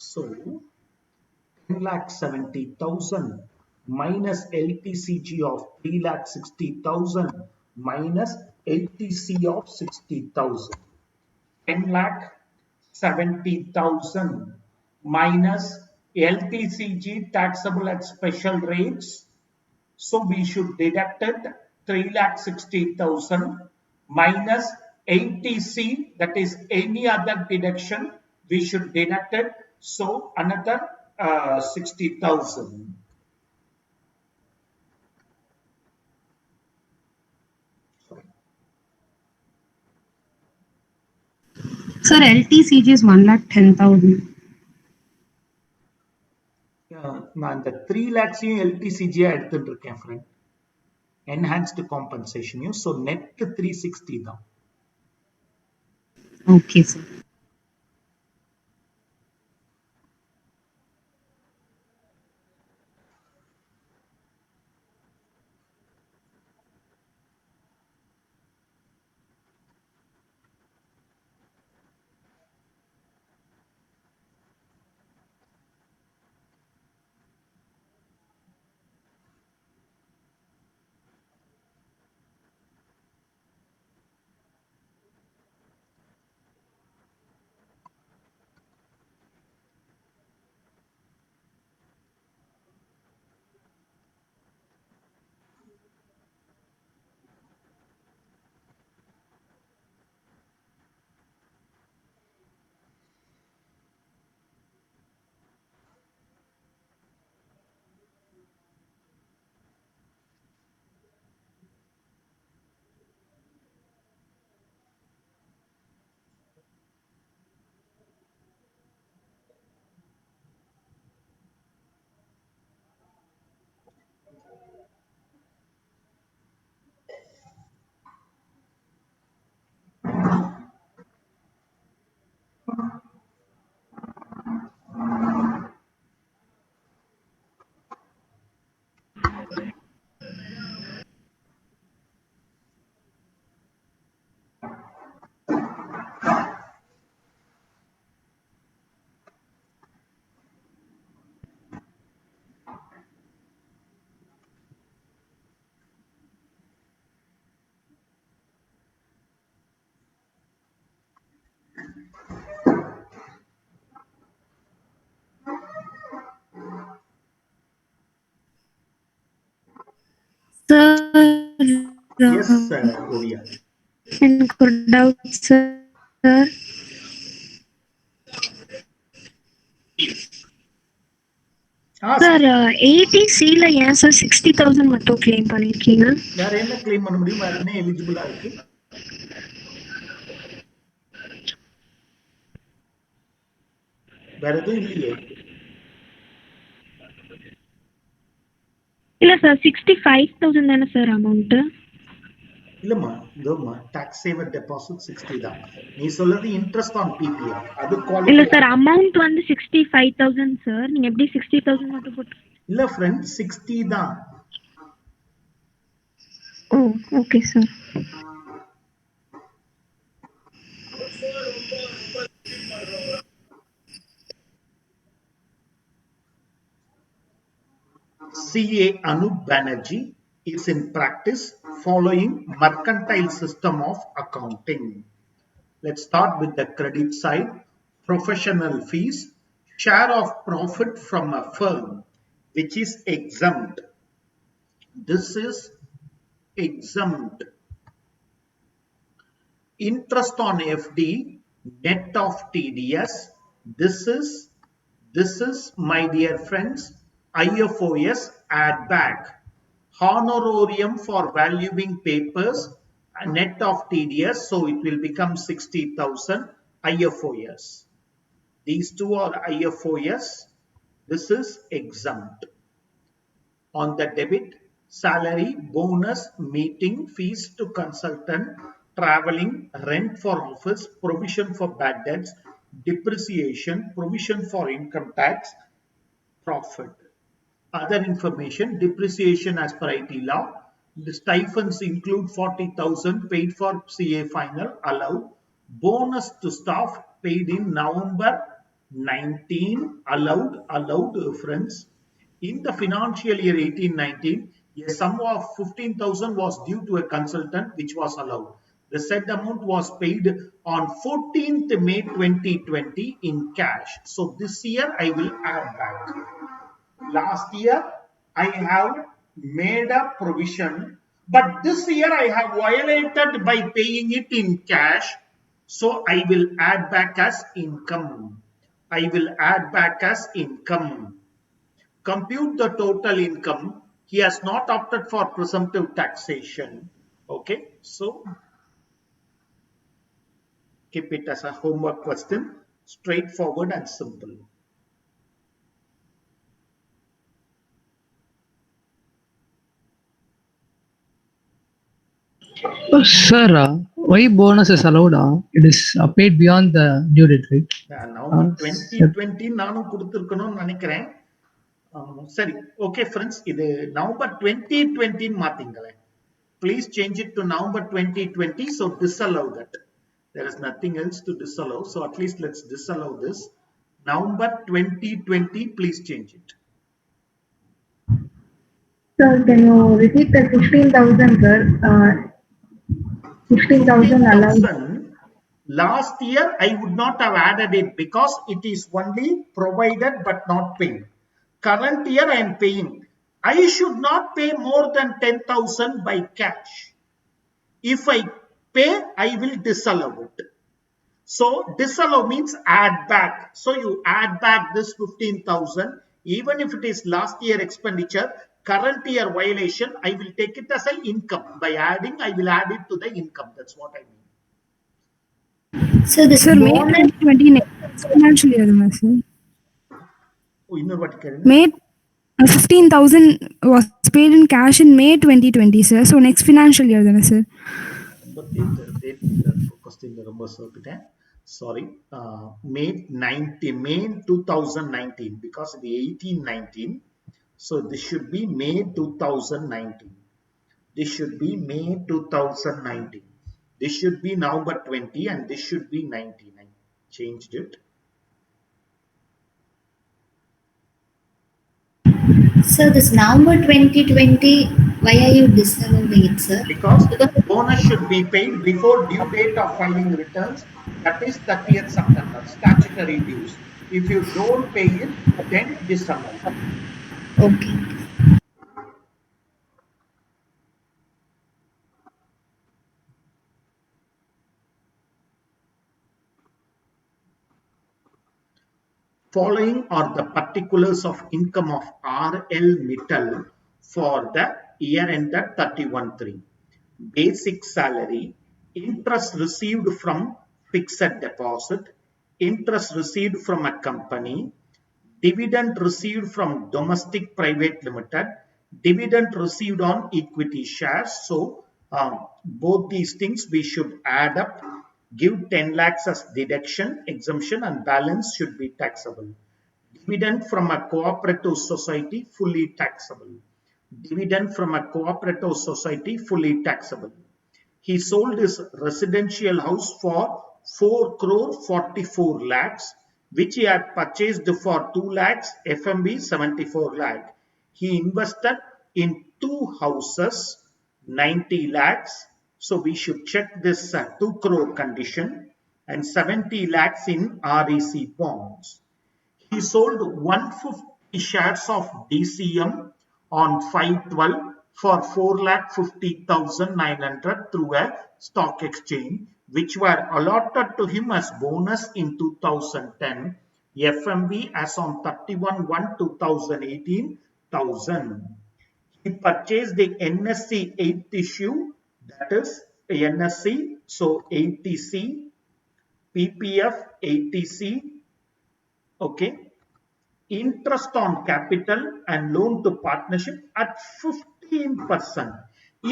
So 10,70,000 minus LTCG of 3,60,000 minus LTC of 60,000. 10,70,000 minus LTCG taxable at special rates. So we should deduct it 3,60,000 minus 80C, that is any other deduction, we should deduct it. So another 60,000. Sir, LTCG is 1,10,000. நான் இந்த 3 lakhsையும் LTCG எடுத்துட்டு இருக்கேன் friend. Enhanced compensation. So net 360 தான். Okay, sir. Sir, Yes, Odia. could out, sir. Ask. Sir 80C ஏன் sir 60,000 மட்டும் claim பண்ணிருக்கீங்க? வேற என்ன கிளைம் பண்ண முடியும்? வேற என்ன எலிஜிபிளா இருக்கு? வேற எதுவும் இல்லையே. இல்ல சார் 65,000 தானே சார் அமௌண்ட்? இல்லம்மா, இதோம்மா டாக்ஸ் சேவர் டெபாசிட் 60 தான். நீ சொல்றது இன்ட்ரெஸ்ட் ஆன் பிபிஆர். அது இல்ல குவாலிஃபை. சார் அமௌண்ட் வந்து 65,000 சார். நீங்க எப்படி 60,000 மட்டும் போட்டு? இல்ல ஃப்ரெண்ட், 60 தான். Oh okay sir. CA Anup Banerjee is in practice following mercantile system of accounting. Let's start with the credit side. Professional fees, share of profit from a firm which is exempt. This is exempt. Interest on FD, net of TDS. This is, my dear friends, IFOS add back. Honorarium for valuing papers, net of TDS, so it will become 60,000 IFOS. These two are IFOS. This is exempt. On the debit, salary, bonus, meeting, fees to consultant, traveling, rent for office, provision for bad debts, depreciation, provision for income tax, profit. Other information, depreciation as per IT law. The stipends include 40,000 paid for CA final allowed. Bonus to staff paid in November 19 allowed friends. In the financial year 18-19, a sum of 15,000 was due to a consultant which was allowed. The said amount was paid on 14th May 2020 in cash. So this year I will add back. Last year I have made a provision, but this year I have violated by paying it in cash, so I will add back as income. I will add back as income. Compute the total income. He has not opted for presumptive taxation. Okay, so keep it as a homework question, straightforward and simple. Sir, why bonus is allowed? It is paid beyond the due date, right? November 2020 நானும் கொடுத்திருக்கணும்னு நினைக்கிறேன். சரி, okay friends, இது November 2020 மாத்தீங்களேன். Please change it to November 2020, so disallow that. There is nothing else to disallow, so at least let's disallow this. November 2020, please change it. Sir, can you repeat the 15,000, sir? 15,000 allowed. 15,000 last year I would not have added it because it is only provided but not paid. Current year I am paying. I should not pay more than 10,000 by cash. If I pay, I will disallow it. So disallow means add back. So you add back this 15,000, even if it is last year expenditure, current year violation, I will take it as an income. By adding, I will add it to the income. That's what I mean. So this Sir, May bonus 2020 next financial year, sir. May 15,000 was paid in cash in May 2020, sir. So next financial year, sir. Sorry, May 2019 because the 18-19, so this should be May 2019. This should be May 2019. This should be November 20 and this should be 19. I changed it. So this November 2020, why are you disallowing it, sir? Because bonus should be paid before due date of filing returns, that is 30th September, statutory dues. If you don't pay it, then disallow. Okay. following are the particulars of income of RL Mittal for the year ended 31/3. Basic salary, interest received from fixed deposit, interest received from a company, dividend received from domestic private limited, dividend received on equity shares. So both these things we should add up, give 10 lakhs as deduction, exemption, and balance should be taxable. Dividend from a cooperative society, fully taxable. Dividend from a cooperative society, fully taxable. He sold his residential house for 4 crore 44 lakhs, which he had purchased for 2 lakhs, FMB 74 lakh. He invested in 2 houses, 90 lakhs. So we should check this 2 crore condition and 70 lakhs in REC bonds. He sold 150 shares of DCM on 5/12 for 4,50,900 through a stock exchange, which were allotted to him as bonus in 2010. FMB as on 31/1/2018, 1,000. He purchased the NSC 8th issue, that is NSC, so 80C, PPF 80C, okay. Interest on capital and loan to partnership at 15%.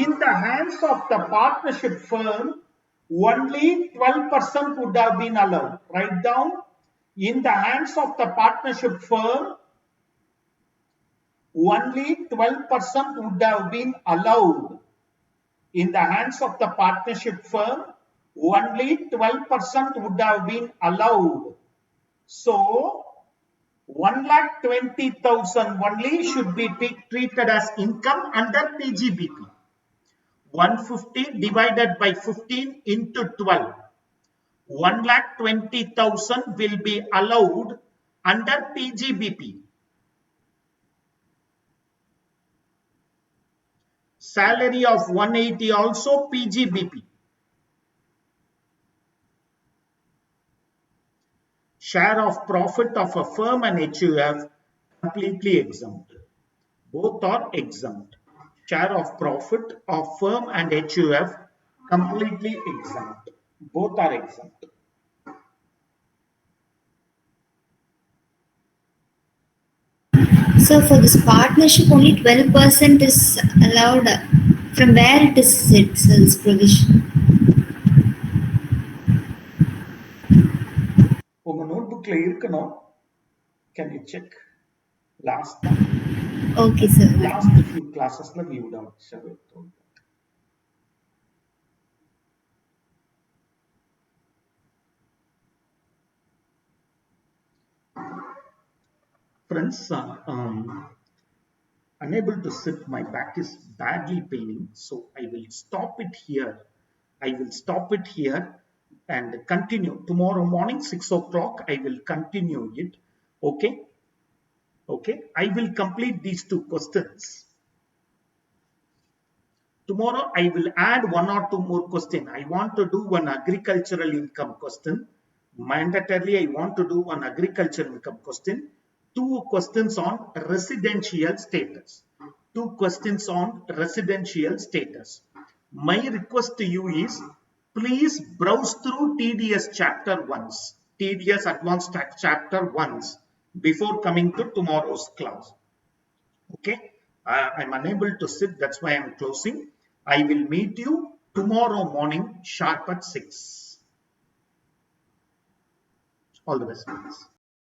In the hands of the partnership firm, only 12% would have been allowed. Write down, in the hands of the partnership firm, only 12% would have been allowed. In the hands of the partnership firm, only 12% would have been allowed. So, 1,20,000 only should be treated as income under PGBP. 150 divided by 15 into 12. 1,20,000 will be allowed under PGBP. Salary of 180 also PGBP. Share of profit of a firm and HUF completely exempt. Both are exempt. Share of profit of firm and HUF completely exempt. Both are exempt. So for this partnership, only 12% is allowed. From where it is set, so this provision? உங்க நோட்புக்ல இருக்கணும். Can you check? Last few classes we would have shared. Friends, unable to sit, my back is badly paining, so I will stop it here. And continue tomorrow morning 6 o'clock. I will continue it. Okay. I will complete these 2 questions. Tomorrow I will add 1 or 2 more questions. I want to do one agricultural income question. Mandatorily, I want to do one agricultural income question. 2 questions on residential status. 2 questions on residential status. My request to you is, please browse through TDS chapter once. TDS advanced chapter once before coming to tomorrow's class. Okay. I'm unable to sit. That's why I'm closing. I will meet you tomorrow morning sharp at 6. All the best, friends.